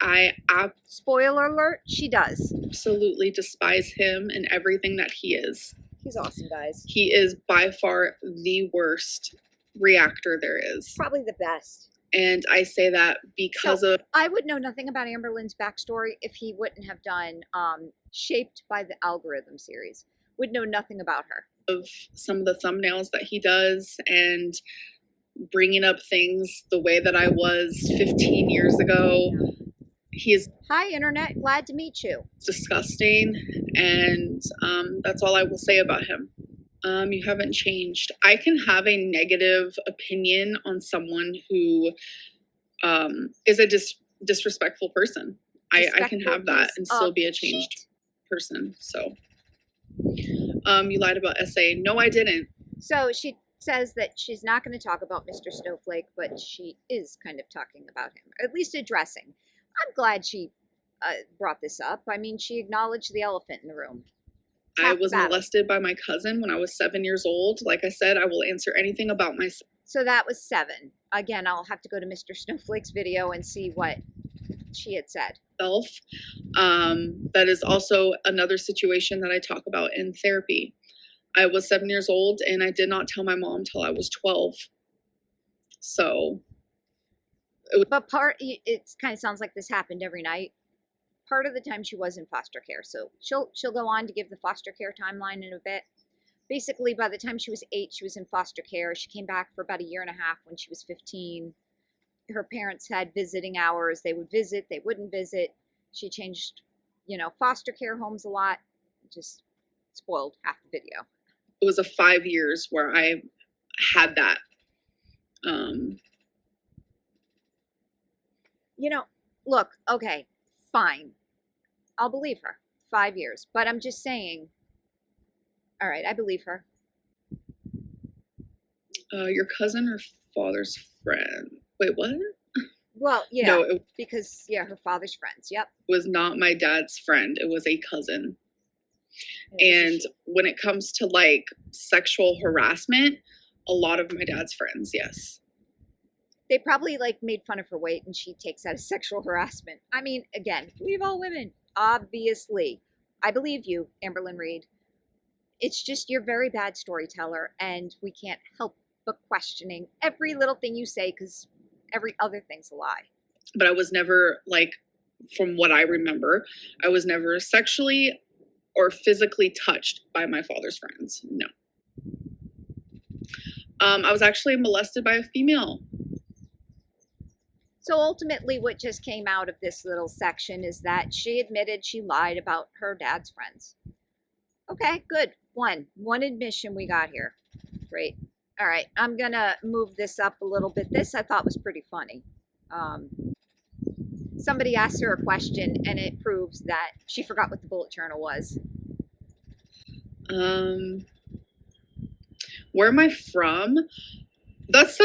Spoiler alert, she does. Absolutely despise him and everything that he is. He's awesome, guys. He is by far the worst reactor there is. Probably the best. And I say that because So, of I would know nothing about Amberlynn's backstory if he wouldn't have done Shaped by the Algorithm series. Would know nothing about her. Of some of the thumbnails that he does and bringing up things the way that I was 15 years ago. He is Hi, Internet. Glad to meet you. disgusting, and that's all I will say about him. You haven't changed. I can have a negative opinion on someone who is a disrespectful person. I can have that and still be a changed person. So, you lied about SA. No, I didn't. So she says that she's not going to talk about Mr. Snowflake, but she is kind of talking about him, or at least addressing. I'm glad she brought this up. I mean, she acknowledged the elephant in the room. I was molested by my cousin when I was 7 years old. Like I said, I will answer anything about myself. So that was 7. Again, I'll have to go to Mr. Snowflake's video and see what she had said. That is also another situation that I talk about in therapy. I was 7 years old and I did not tell my mom till I was 12. So. But it kind of sounds like this happened every night. Part of the time she was in foster care. So she'll go on to give the foster care timeline in a bit. Basically, by the time she was 8, she was in foster care. She came back for about a year and a half when she was 15. Her parents had visiting hours. They would visit, they wouldn't visit. She changed, foster care homes a lot. Just spoiled half the video. It was a 5 years where I had that. Look, okay, fine. I'll believe her. 5 years. But I'm just saying, all right, I believe her. Your cousin or father's friend. Wait, what? Well, yeah, no, because, her father's friends, yep. It was not my dad's friend. It was a cousin. And when it comes to, like, sexual harassment, a lot of my dad's friends, yes. They probably, made fun of her weight, and she takes that as sexual harassment. I mean, again, believe all women. Obviously. I believe you, Amberlynn Reed. It's just you're a very bad storyteller, and we can't help but questioning every little thing you say because every other thing's a lie. But I was never, from what I remember, I was never sexually or physically touched by my father's friends. No. I was actually molested by a female. So ultimately what just came out of this little section is that she admitted she lied about her dad's friends. Okay, good. One admission we got here. Great. All right, I'm going to move this up a little bit. This I thought was pretty funny. Somebody asked her a question, and it proves that she forgot what the bullet journal was. Where am I from? That's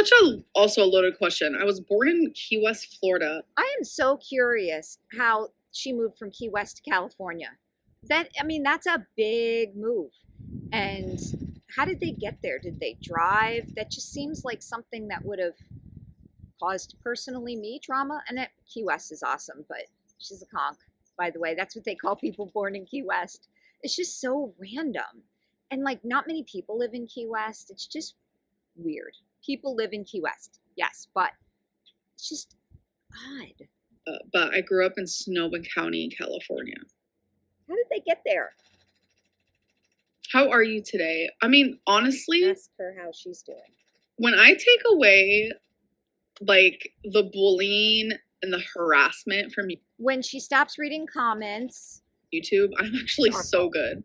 also a loaded question. I was born in Key West, Florida. I am so curious how she moved from Key West to California. That's a big move. And how did they get there? Did they drive? That just seems like something that would have caused personally me trauma. And Key West is awesome, but she's a conch, by the way. That's what they call people born in Key West. It's just so random. And not many people live in Key West. It's just weird. People live in Key West, yes, but it's just odd. But I grew up in Sonoma County, California. How did they get there? How are you today? I mean, honestly, ask her how she's doing. When I take away the bullying and the harassment from when she stops reading comments, YouTube, I'm actually so good.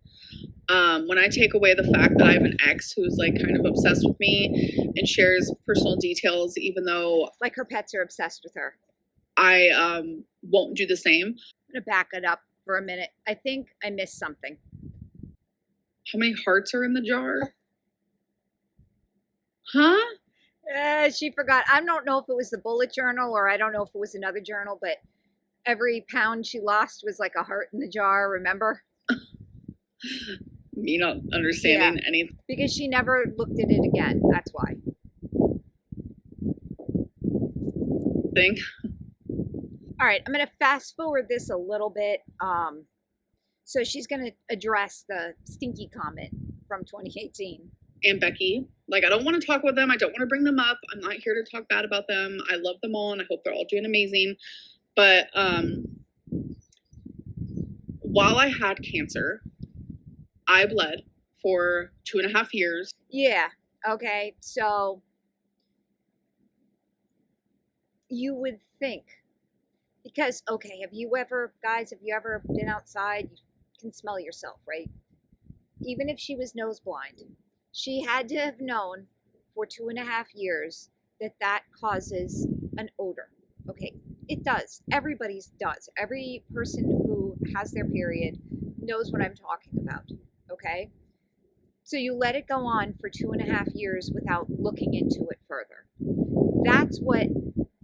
When I take away the fact that I have an ex who's kind of obsessed with me and shares personal details, even though her pets are obsessed with her, I won't do the same. I'm gonna back it up for a minute. I think I missed something. How many hearts are in the jar? Huh? She forgot. I don't know if it was the bullet journal or I don't know if it was another journal, but every pound she lost was like a heart in the jar, remember? Me not understanding anything. Because she never looked at it again. That's why. All right, I'm going to fast forward this a little bit. So she's going to address the stinky comment from 2018. And Becky. Like, I don't want to talk with them. I don't want to bring them up. I'm not here to talk bad about them. I love them all and I hope they're all doing amazing. But while I had cancer, I bled for 2.5 years. Yeah. Okay. So you would think, because, okay, have you ever been outside? You can smell yourself, right? Even if she was nose blind, she had to have known for 2.5 years that causes an odor. Okay, it does. Everybody's does. Every person who has their period knows what I'm talking about. Okay, so you let it go on for 2.5 years without looking into it further. That's what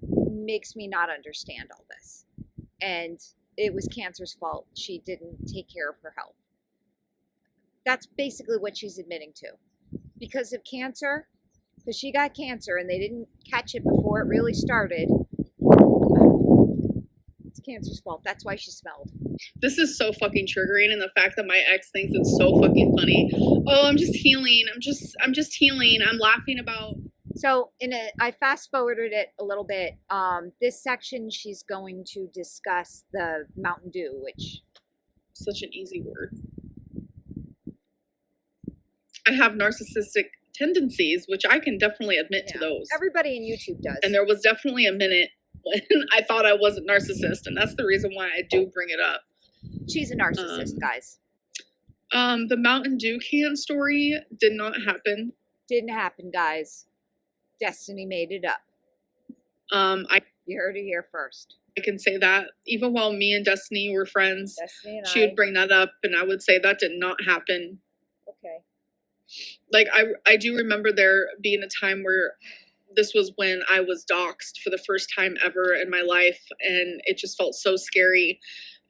makes me not understand all this. And it was cancer's fault. She didn't take care of her health. That's basically what she's admitting to. Because of cancer, because she got cancer and they didn't catch it before it really started, it's cancer's fault. That's why she smelled. This is so fucking triggering, and the fact that my ex thinks it's so fucking funny. Oh, I'm just healing. I'm just healing. I'm laughing about. So I fast forwarded it a little bit. This section, she's going to discuss the Mountain Dew, which such an easy word. I have narcissistic tendencies, which I can definitely admit to those. Everybody in YouTube does. And there was definitely a minute when I thought I wasn't narcissist, and that's the reason why I do bring it up. She's a narcissist, guys. The Mountain Dew can story did not happen. Didn't happen, guys. Destiny made it up. You heard it here first. I can say that. Even while me and Destiny were friends, she would bring that up, and I would say that did not happen. Okay. Like, I do remember there being a time where this was when I was doxxed for the first time ever in my life, and it just felt so scary.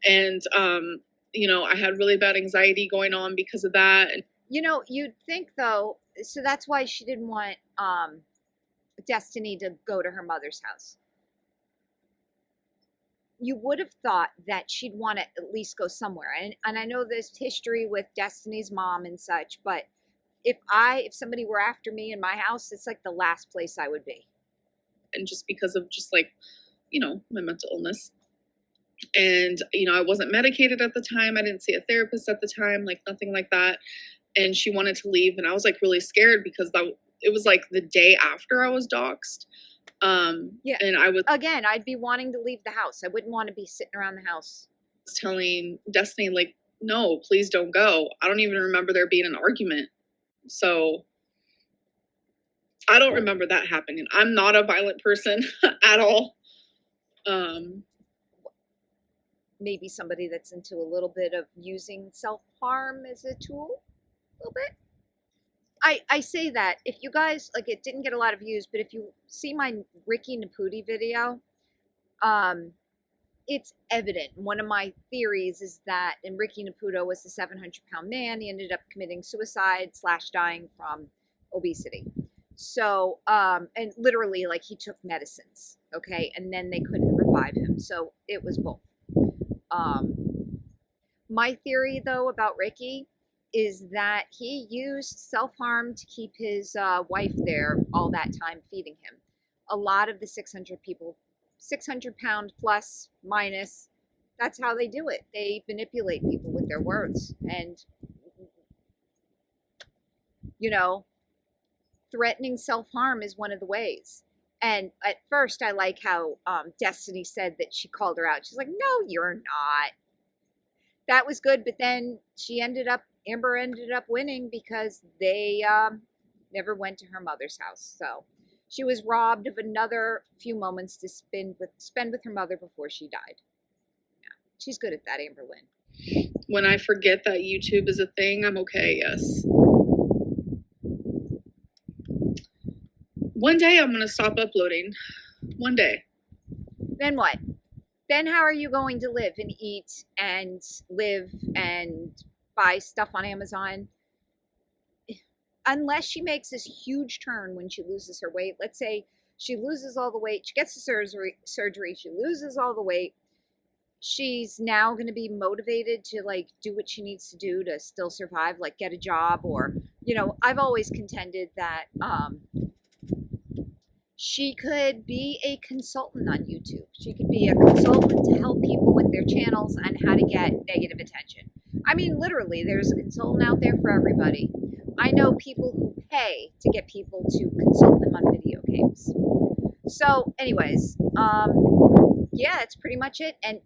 And, you know, I had really bad anxiety going on because of that. You know, you'd think, though, so that's why she didn't want Destiny to go to her mother's house. You would have thought that she'd want to at least go somewhere. And I know there's history with Destiny's mom and such, but if somebody were after me in my house, it's like the last place I would be. And just because of just like, you know, my mental illness. And, you know, I wasn't medicated at the time. I didn't see a therapist at the time, like nothing like that. And she wanted to leave. And I was like really scared because it was like the day after I was doxxed. Yeah. And I'd be wanting to leave the house. I wouldn't want to be sitting around the house. Telling Destiny, like, no, please don't go. I don't even remember there being an argument. So I don't remember that happening. I'm not a violent person at all. Maybe somebody that's into a little bit of using self-harm as a tool, a little bit. I say that, if you guys, like, it didn't get a lot of views, but if you see my Ricky Naputi video, it's evident. One of my theories is that, and Ricky Naputo was a 700-pound man. He ended up committing suicide / dying from obesity. So, and literally, like, he took medicines, okay? And then they couldn't revive him. So it was both. My theory, though, about Ricky is that he used self-harm to keep his wife there all that time feeding him. A lot of the 600-pound plus minus, that's how they do it. They manipulate people with their words. And, you know, threatening self-harm is one of the ways. And at first, I like how Destiny said that she called her out. She's like, no, you're not. That was good. But then Amber ended up winning because they never went to her mother's house. So she was robbed of another few moments to spend with her mother before she died. Yeah, she's good at that, Amberlynn. When I forget that YouTube is a thing, I'm okay, yes. One day I'm going to stop uploading. One day. Then what? Then how are you going to live and eat and live and buy stuff on Amazon? Unless she makes this huge turn when she loses her weight. Let's say she loses all the weight. She gets the surgery. She loses all the weight. she's now going to be motivated to like do what she needs to do to still survive, like get a job, or I've always contended that she could be a consultant on YouTube. She could be a consultant to help people with their channels and how to get negative attention. I mean, literally, there's a consultant out there for everybody. I know people who pay to get people to consult them on video games. So, anyways, yeah, that's pretty much it. And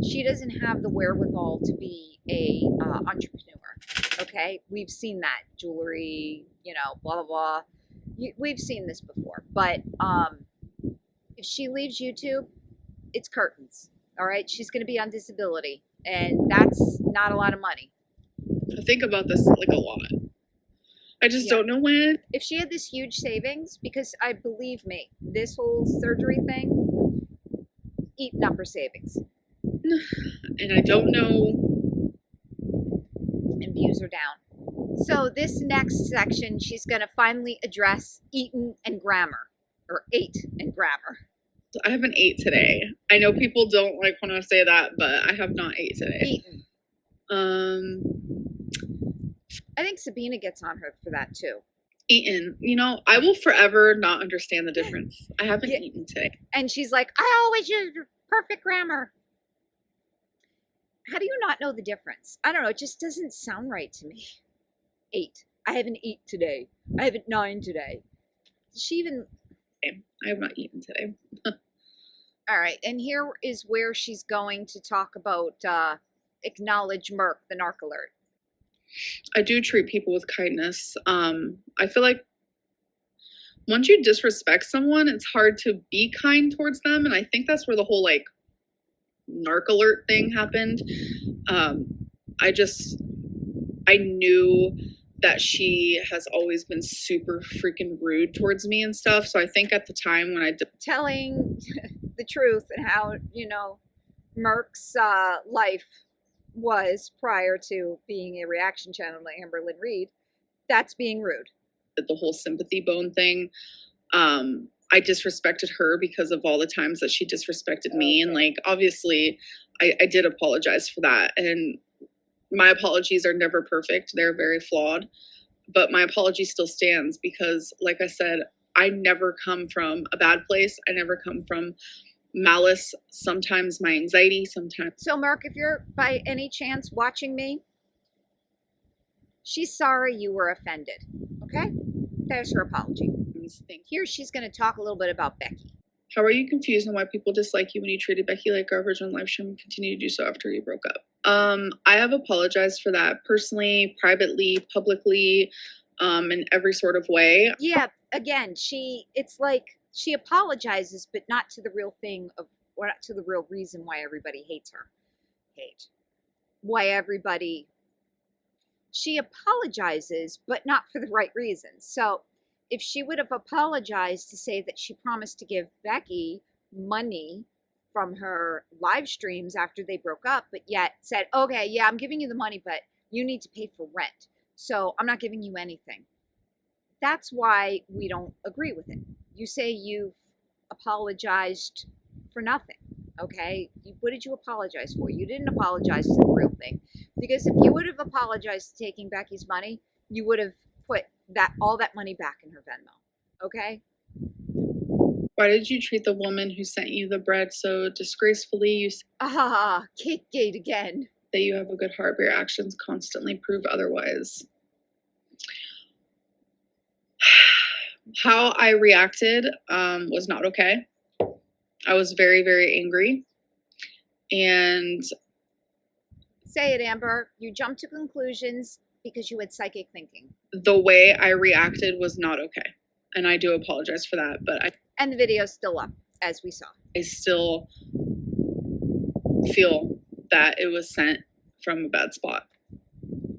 she doesn't have the wherewithal to be a entrepreneur. Okay, we've seen that jewelry, blah blah blah. We've seen this before, but if she leaves YouTube, it's curtains. All right, she's going to be on disability, and that's not a lot of money. I think about this like a lot. I just don't know when. If she had this huge savings, because I believe me, this whole surgery thing, eating up her savings. And I don't know. And views are down. So this next section, she's going to finally address eaten and grammar, or ate and grammar. I haven't ate today. I know people don't like when I say that, but I have not ate today. Eaten. I think Sabina gets on her for that too. Eaten. I will forever not understand the difference. I haven't eaten today. And she's like, I always use perfect grammar. How do you not know the difference? I don't know. It just doesn't sound right to me. 8. I haven't eaten today. I haven't 9 today. Does she even... I have not eaten today. All right. And here is where she's going to talk about acknowledge Merc, the narc alert. I do treat people with kindness. I feel like once you disrespect someone, it's hard to be kind towards them. And I think that's where the whole like narc alert thing happened. I knew that she has always been super freaking rude towards me and stuff. So I think at the time when telling the truth and how, Merc's life was prior to being a reaction channel to Amberlynn Reed, that's being rude. The whole sympathy bone thing, I disrespected her because of all the times that she disrespected me. And like, obviously I did apologize for that. And my apologies are never perfect. They're very flawed, but my apology still stands because like I said, I never come from a bad place. I never come from malice. Sometimes my anxiety, sometimes. So Merc, if you're by any chance watching me, she's sorry you were offended. Okay? There's her apology. Here she's going to talk a little bit about Becky. How are you confused on why people dislike you when you treated Becky like garbage on live stream and continue to do so after you broke up? I have apologized for that personally, privately, publicly, in every sort of way. Yeah, again, it's like she apologizes, but not to the real thing or not to the real reason why everybody hates her. She apologizes, but not for the right reasons. So if she would have apologized to say that she promised to give Becky money from her live streams after they broke up, but yet said, okay, yeah, I'm giving you the money, but you need to pay for rent. So I'm not giving you anything. That's why we don't agree with it. You say you've apologized for nothing. Okay, what did you apologize for? You didn't apologize to the real thing. Because if you would have apologized to taking Becky's money, you would have put all that money back in her Venmo. Okay? Why did you treat the woman who sent you the bread so disgracefully? You cakegate again. That you have a good heart, but your actions constantly prove otherwise. How I reacted was not okay. I was very, very angry. And say it, Amber. You jumped to conclusions because you had psychic thinking. The way I reacted was not okay. And I do apologize for that. And the video's still up, as we saw. I still feel that it was sent from a bad spot.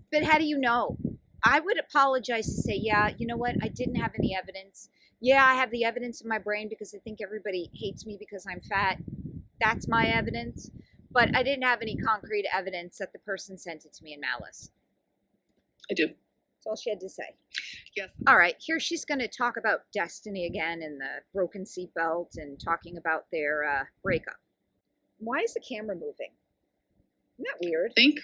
But how do you know? I would apologize to say, yeah, you know what? I didn't have any evidence. Yeah, I have the evidence in my brain because I think everybody hates me because I'm fat. That's my evidence. But I didn't have any concrete evidence that the person sent it to me in malice. I do. That's all she had to say. Yes. All right, here she's going to talk about Destiny again and the broken seatbelt and talking about their breakup. Why is the camera moving? Isn't that weird? Think,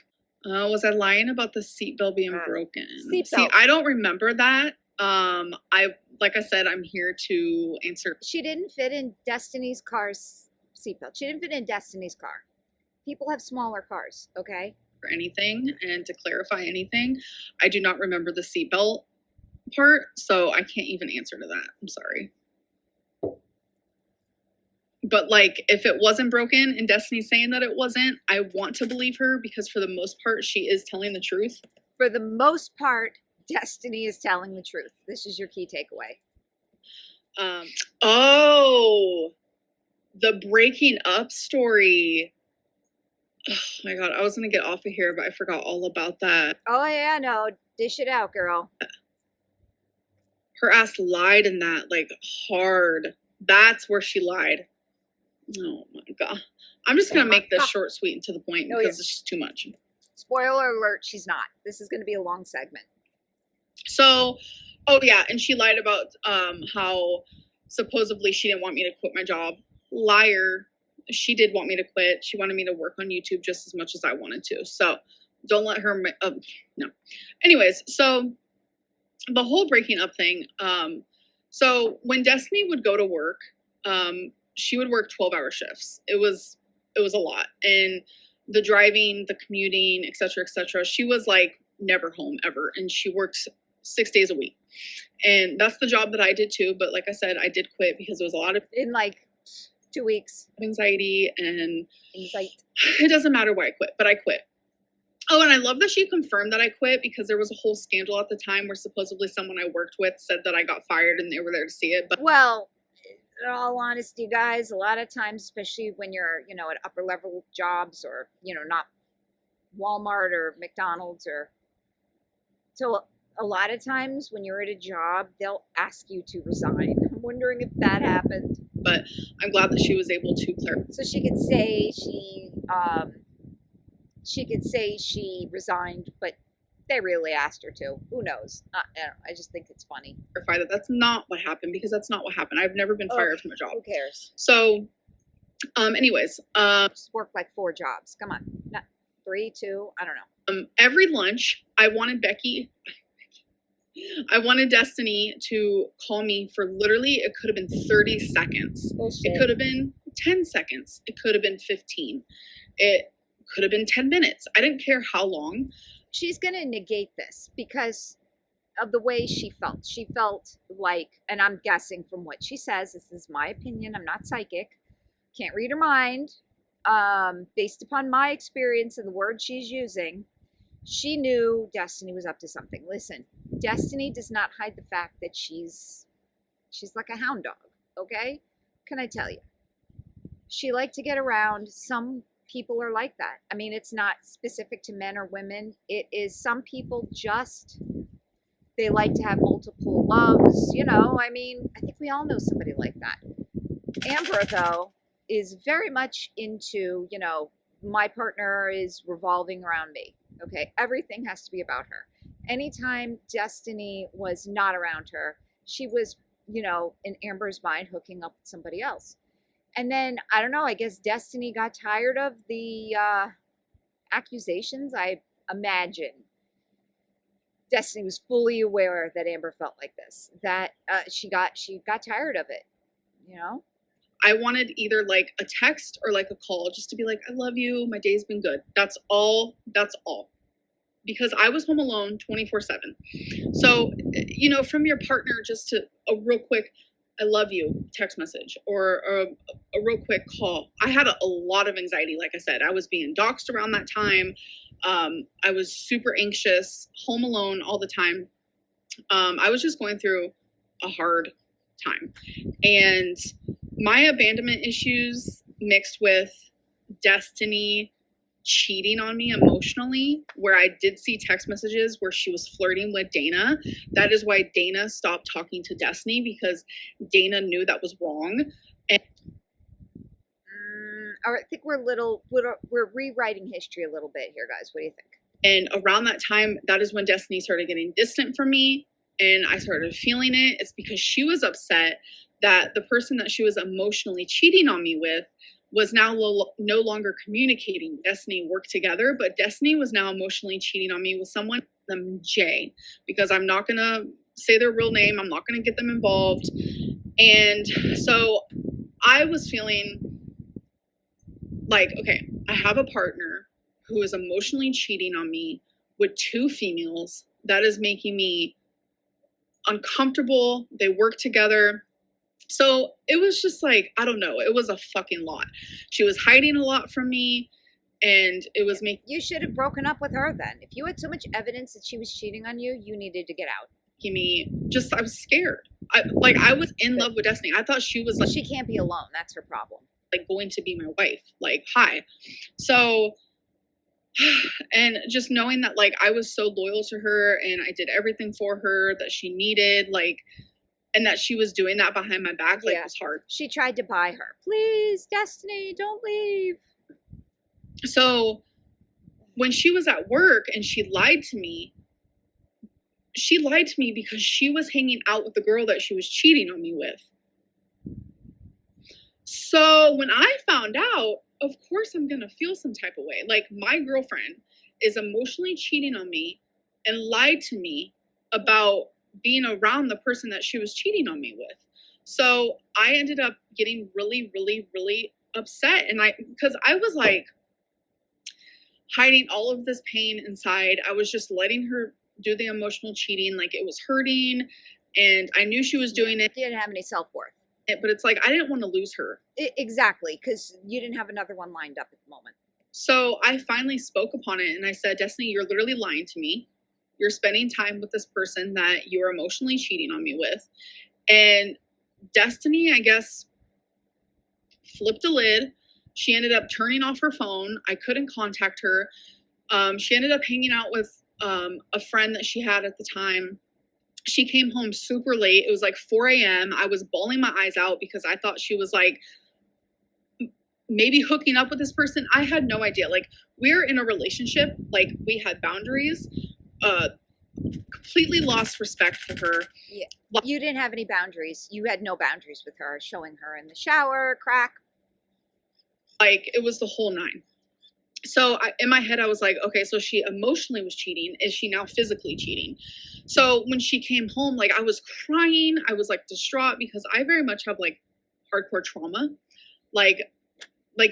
was I lying about the seatbelt being broken? Seatbelt. See, I don't remember that. Like I said, I'm here to answer. She didn't fit in Destiny's car's seatbelt. She didn't fit in Destiny's car. People have smaller cars, okay? For anything, and to clarify anything, I do not remember the seatbelt part, so I can't even answer to that. I'm sorry. But like, if it wasn't broken and Destiny's saying that it wasn't, I want to believe her because for the most part, she is telling the truth. For the most part, Destiny is telling the truth. This is your key takeaway. Oh, the breaking up story. Oh my God, I was going to get off of here, but I forgot all about that. Oh yeah, no, dish it out, girl. Her ass lied in that, like, hard. That's where she lied. Oh my God. I'm just going to make this short, sweet, and to the point because it's just too much. Spoiler alert, she's not. This is going to be a long segment. So, oh yeah, and she lied about how supposedly she didn't want me to quit my job. Liar. She did want me to quit. She wanted me to work on YouTube just as much as I wanted to. So don't let her, no. Anyways, so the whole breaking up thing. So when Destiny would go to work, she would work 12-hour shifts. It was a lot. And the driving, the commuting, et cetera, she was like never home ever. And she worked 6 days a week. And that's the job that I did too. But like I said, I did quit because it was a lot of in like 2 weeks. Anxiety and anxiety. It doesn't matter why I quit, but I quit. Oh, and I love that she confirmed that I quit because there was a whole scandal at the time where supposedly someone I worked with said that I got fired and they were there to see it. But well, in all honesty, guys, a lot of times, especially when you're, at upper level jobs or, not Walmart or McDonald's so a lot of times when you're at a job, they'll ask you to resign. I'm wondering if that happened. But I'm glad that she was able to clarify. So she could say she resigned, but they really asked her to. Who knows? I just think it's funny. Clarify that that's not what happened because that's not what happened. I've never been fired from a job. Who cares? So, anyways, just work like 4 jobs. Come on, not 3, 2. I don't know. Every lunch, I wanted Destiny to call me for literally, it could have been 30 seconds. Bullshit. It could have been 10 seconds. It could have been 15. It could have been 10 minutes. I didn't care how long. She's going to negate this because of the way she felt. She felt like, and I'm guessing from what she says, this is my opinion, I'm not psychic, can't read her mind, based upon my experience and the words she's using, she knew Destiny was up to something. Listen, Destiny does not hide the fact that she's like a hound dog, okay? Can I tell you? She liked to get around. Some people are like that. I mean, it's not specific to men or women. It is some people they like to have multiple loves, I mean, I think we all know somebody like that. Amber, though, is very much into, my partner is revolving around me. Okay, everything has to be about her. Anytime Destiny was not around her, she was, in Amber's mind, hooking up with somebody else. And then, I don't know, I guess Destiny got tired of the accusations, I imagine. Destiny was fully aware that Amber felt like this, that she got tired of it, I wanted either like a text or like a call just to be like, I love you. My day's been good. That's all. Because I was home alone 24/7. So, from your partner, just to a real quick, I love you text message or a real quick call. I had a lot of anxiety. Like I said, I was being doxxed around that time. I was super anxious, home alone all the time. I was just going through a hard time. And my abandonment issues mixed with Destiny cheating on me emotionally, where I did see text messages where she was flirting with Dana. That is why Dana stopped talking to Destiny, because Dana knew that was wrong. And I think we're rewriting history a little bit here, guys. What do you think? And around that time, that is when Destiny started getting distant from me, and I started feeling it. It's because she was upset that the person that she was emotionally cheating on me with was now no longer communicating. Destiny worked together, but Destiny was now emotionally cheating on me with someone named Jay, because I'm not going to say their real name. I'm not going to get them involved. And so I was feeling like, okay, I have a partner who is emotionally cheating on me with two females. That is making me uncomfortable. They work together. So it was just like, I don't know. It was a fucking lot. She was hiding a lot from me, and it was making You should have broken up with her then. If you had so much evidence that she was cheating on you, you needed to get out. me just, I was scared. I was in love with Destiny. I thought she was like, She can't be alone. That's her problem. like going to be my wife. Like, hi. So, and just knowing that like I was so loyal to her and I did everything for her that she needed, like, and that she was doing that behind my back, like, was hard. She tried to buy her. Please, Destiny, don't leave. So when she was at work and she lied to me because she was hanging out with the girl that she was cheating on me with. So when I found out, of course I'm going to feel some type of way. Like, my girlfriend is emotionally cheating on me and lied to me about being around the person that she was cheating on me with. So I ended up getting really, really, really upset. And because I was like hiding all of this pain inside. I was just letting her do the emotional cheating. Like, it was hurting, and I knew she was doing it. You didn't have any self-worth. But it's like, I didn't want to lose her. Exactly, because you didn't have another one lined up at the moment. So I finally spoke upon it, and I said, Destiny, you're literally lying to me. You're spending time with this person that you're emotionally cheating on me with. And Destiny, I guess, flipped a lid. She ended up turning off her phone. I couldn't contact her. She ended up hanging out with a friend that she had at the time. She came home super late. It was like 4 a.m. I was bawling my eyes out because I thought she was like maybe hooking up with this person. I had no idea. Like, we're in a relationship. Like, we had boundaries. Completely lost respect for her. Yeah. You didn't have any boundaries. You had no boundaries with her, showing her in the shower, crack. Like, it was the whole nine. So in my head, I was like, okay, so she emotionally was cheating. Is she now physically cheating? So when she came home, like, I was crying. I was like distraught because I very much have like hardcore trauma, like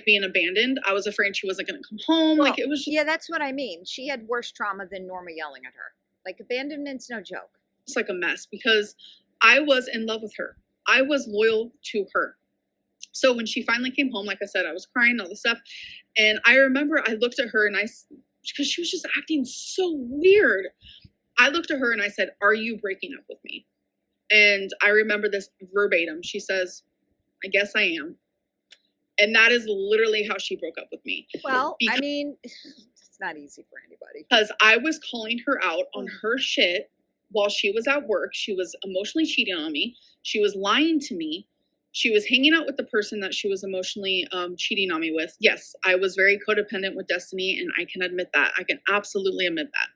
being abandoned. I was afraid she wasn't going to come home. Well, like, it was just, yeah, that's what I mean. She had worse trauma than Norma yelling at her. Like, abandonment's no joke. It's like a mess because I was in love with her. I was loyal to her. So when she finally came home, like I said, I was crying, all this stuff. And I remember I looked at her and because she was just acting so weird. I looked at her and I said, are you breaking up with me? And I remember this verbatim. She says, I guess I am. And that is literally how she broke up with me. Well, I mean, it's not easy for anybody. Because I was calling her out on her shit while she was at work. She was emotionally cheating on me. She was lying to me. She was hanging out with the person that she was emotionally cheating on me with. Yes, I was very codependent with Destiny, and I can admit that. I can absolutely admit that.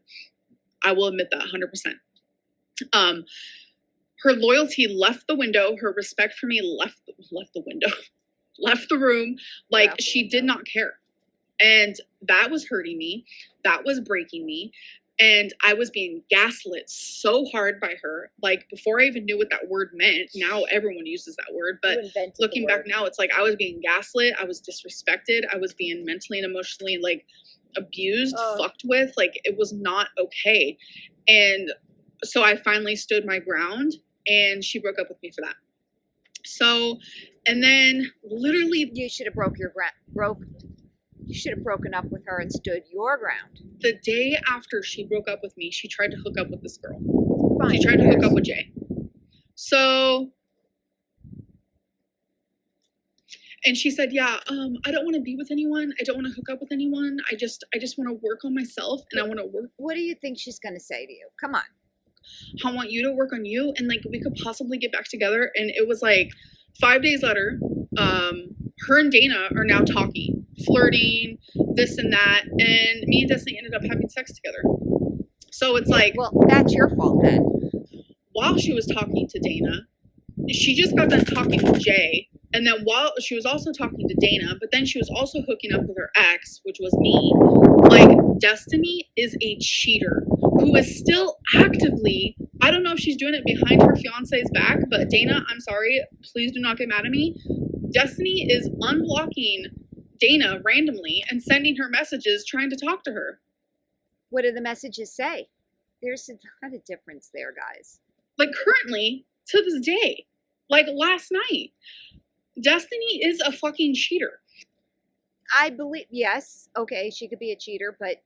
I will admit that 100%. Her loyalty left the window. Her respect for me left the window, left the room. Like, she did not care. And that was hurting me. That was breaking me. And I was being gaslit so hard by her. Like, before I even knew what that word meant, now everyone uses that word. But looking back now, it's like I was being gaslit. I was disrespected. I was being mentally and emotionally, like, abused, fucked with. Like, it was not okay. And so I finally stood my ground, and she broke up with me for that. So, and then literally, you should have You should have broken up with her and stood your ground. The day after she broke up with me, she tried to hook up with this girl. Fine. She tried to hook up with Jay. So, and she said, yeah, I don't want to be with anyone. I don't want to hook up with anyone. I just want to work on myself, and I want to work. What do you think she's going to say to you? Come on. I want you to work on you, and like, we could possibly get back together. And it was like 5 days later, her and Dana are now talking, flirting, this and that, and me and Destiny ended up having sex together. So it's like, well, that's your fault then. While she was talking to Dana, she just got done talking to Jay, And then while she was also talking to Dana, but then she was also hooking up with her ex, which was me. Like, Destiny is a cheater who is still actively, I don't know if she's doing it behind her fiance's back, but Dana, I'm sorry, please do not get mad at me. Destiny is unblocking Dana randomly and sending her messages trying to talk to her. What do the messages say? There's not a difference there, guys. Like, currently, to this day, like last night, Destiny is a fucking cheater. I believe, yes, okay, she could be a cheater, but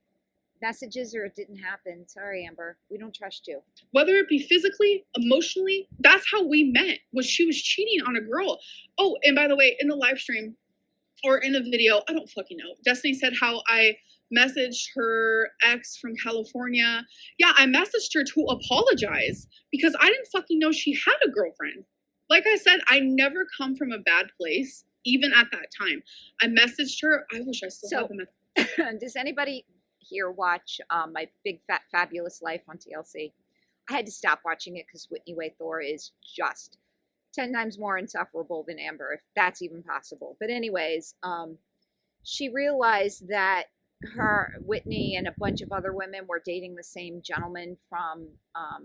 messages or it didn't happen. Sorry, Amber, we don't trust you. Whether it be physically, emotionally, that's how we met, was she was cheating on a girl. Oh, and by the way, in the live stream or in the video, I don't fucking know, Destiny said how I messaged her ex from California. Yeah, I messaged her to apologize because I didn't fucking know she had a girlfriend. Like I said, I never come from a bad place, even at that time. I messaged her. I wish I still have a message. Does anybody here watch My Big Fat Fabulous Life on TLC? I had to stop watching it because Whitney Thor is just 10 times more insufferable than Amber, if that's even possible. But anyways, she realized that Whitney and a bunch of other women were dating the same gentleman from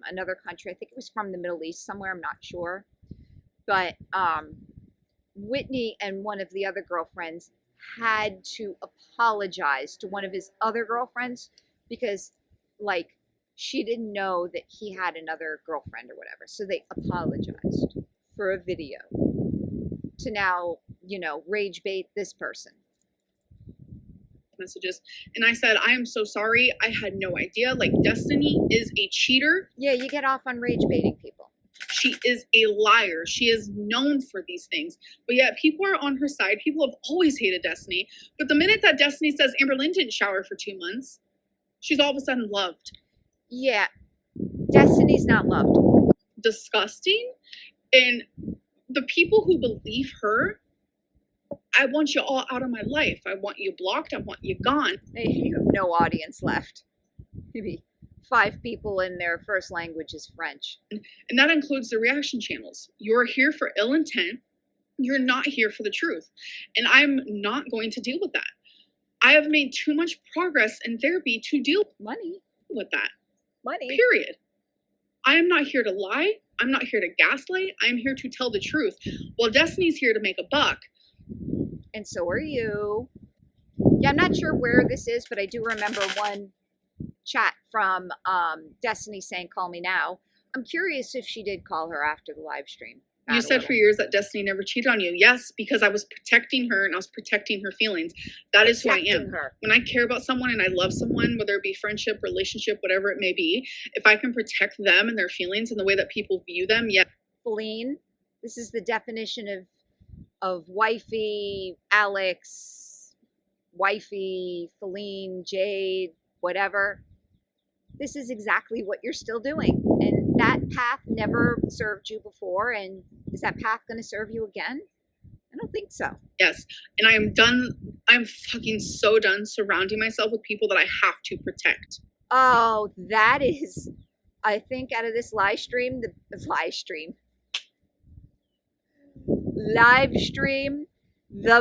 another country. I think it was from the Middle East somewhere, I'm not sure. But Whitney and one of the other girlfriends had to apologize to one of his other girlfriends because, like, she didn't know that he had another girlfriend or whatever. So they apologized for a video to now, you know, rage bait this person. Messages. And I said, I am so sorry. I had no idea. Like, Destiny is a cheater. Yeah, you get off on rage baiting people. She is a liar. She is known for these things. But yet people are on her side. People have always hated Destiny. But the minute that Destiny says Amberlynn didn't shower for 2 months, she's all of a sudden loved. Yeah. Destiny's not loved. Disgusting. And the people who believe her, I want you all out of my life. I want you blocked. I want you gone. You have no audience left. Maybe 5 people in their first language is French. And that includes the reaction channels. You're here for ill intent. You're not here for the truth. And I'm not going to deal with that. I have made too much progress in therapy to deal with that. Money. Period. I am not here to lie. I'm not here to gaslight. I'm here to tell the truth. Well, Destiny's here to make a buck. And so are you. Yeah, I'm not sure where this is, but I do remember one chat from Destiny saying, call me now. I'm curious if she did call her after the live stream. You said for years that Destiny never cheated on you. Yes, because I was protecting her and I was protecting her feelings. That is who I am. When I care about someone and I love someone, whether it be friendship, relationship, whatever it may be, if I can protect them and their feelings and the way that people view them, yeah. Feline, this is the definition of wifey, Alex, wifey, Feline, Jade, whatever. This is exactly what you're still doing. And that path never served you before. And is that path going to serve you again? I don't think so. Yes. And I am done. I'm fucking so done surrounding myself with people that I have to protect. Oh, that is, I think out of this live stream, the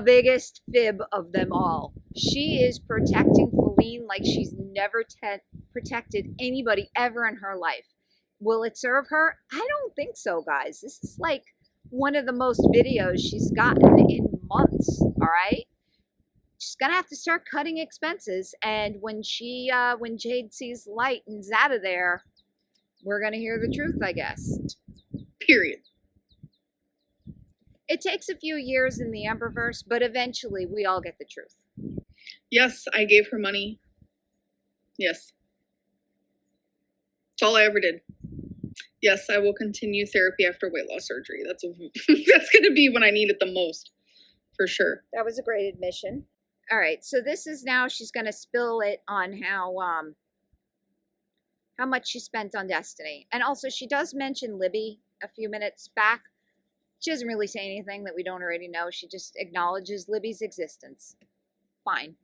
biggest fib of them all. She is protecting Feline like she's never protected anybody ever in her life. Will it serve her? I don't think so, guys. This is like one of the most videos she's gotten in months, all right? She's gonna have to start cutting expenses, and when Jade sees light and is out of there, we're gonna hear the truth, I guess. Period. It takes a few years in the Amberverse, but eventually we all get the truth. Yes, I gave her money. Yes. That's all I ever did. Yes, I will continue therapy after weight loss surgery. That's going to be when I need it the most, for sure. That was a great admission. All right, so this is now she's going to spill it on how much she spent on Destiny. And also she does mention Libby a few minutes back. She doesn't really say anything that we don't already know. She just acknowledges Libby's existence. Fine.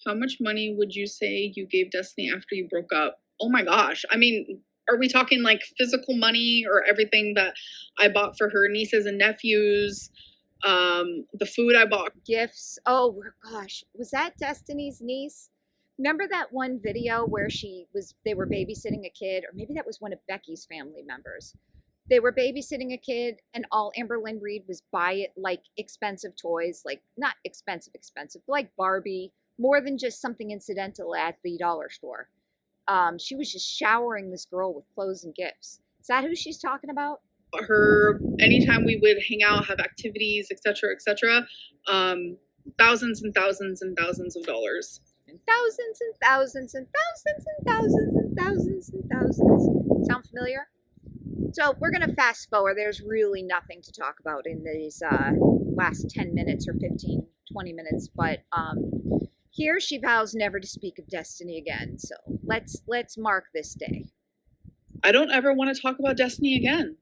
How much money would you say you gave Destiny after you broke up? Oh my gosh. I mean, are we talking like physical money or everything that I bought for her nieces and nephews? The food I bought. Gifts. Oh gosh, was that Destiny's niece? Remember that one video where they were babysitting a kid, or maybe that was one of Becky's family members. They were babysitting a kid, and all Amberlynn Reed was buy it like expensive toys, like not expensive, but like Barbie, more than just something incidental at the dollar store. She was just showering this girl with clothes and gifts. Is that who she's talking about? Her anytime we would hang out, have activities, etc., thousands and thousands and thousands of dollars. And thousands and thousands and thousands and thousands and thousands and thousands. Sound familiar? So we're going to fast forward. There's really nothing to talk about in these last 10 minutes or 15, 20 minutes. But here she vows never to speak of Destiny again. So let's mark this day. I don't ever want to talk about Destiny again.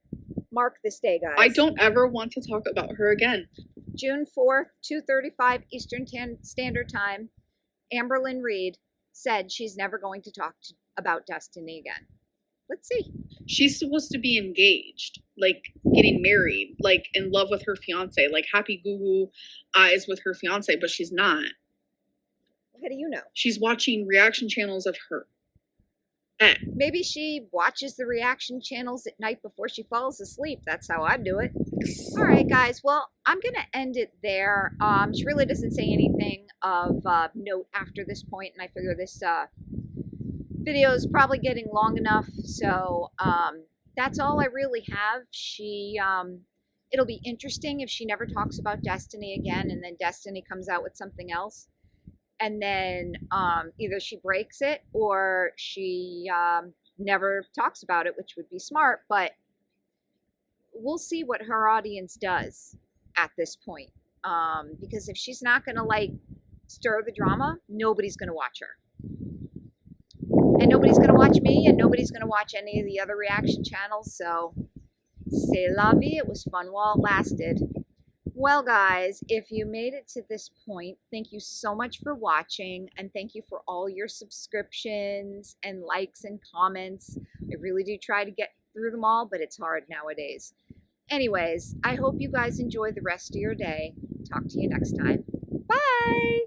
Mark this day, guys. I don't ever want to talk about her again. June 4th, 2:35 Eastern Standard Time, Amberlynn Reed said she's never going to talk about Destiny again. Let's see. She's supposed to be engaged, like getting married, like in love with her fiance, like happy Google eyes with her fiance, but she's not. How do you know? She's watching reaction channels of her. Maybe she watches the reaction channels at night before she falls asleep. That's how I do it. All right, guys. Well, I'm going to end it there. She really doesn't say anything of note after this point, and I figure this video is probably getting long enough. So that's all I really have. It'll be interesting if she never talks about Destiny again, and then Destiny comes out with something else. And then either she breaks it or she never talks about it, which would be smart. But we'll see what her audience does at this point. Because if she's not going to like stir the drama, nobody's going to watch her. And nobody's going to watch me, and nobody's going to watch any of the other reaction channels. So, c'est la vie. It was fun while it lasted. Well, guys, if you made it to this point, thank you so much for watching, and thank you for all your subscriptions and likes and comments. I really do try to get through them all, but it's hard nowadays. Anyways, I hope you guys enjoy the rest of your day. Talk to you next time. Bye!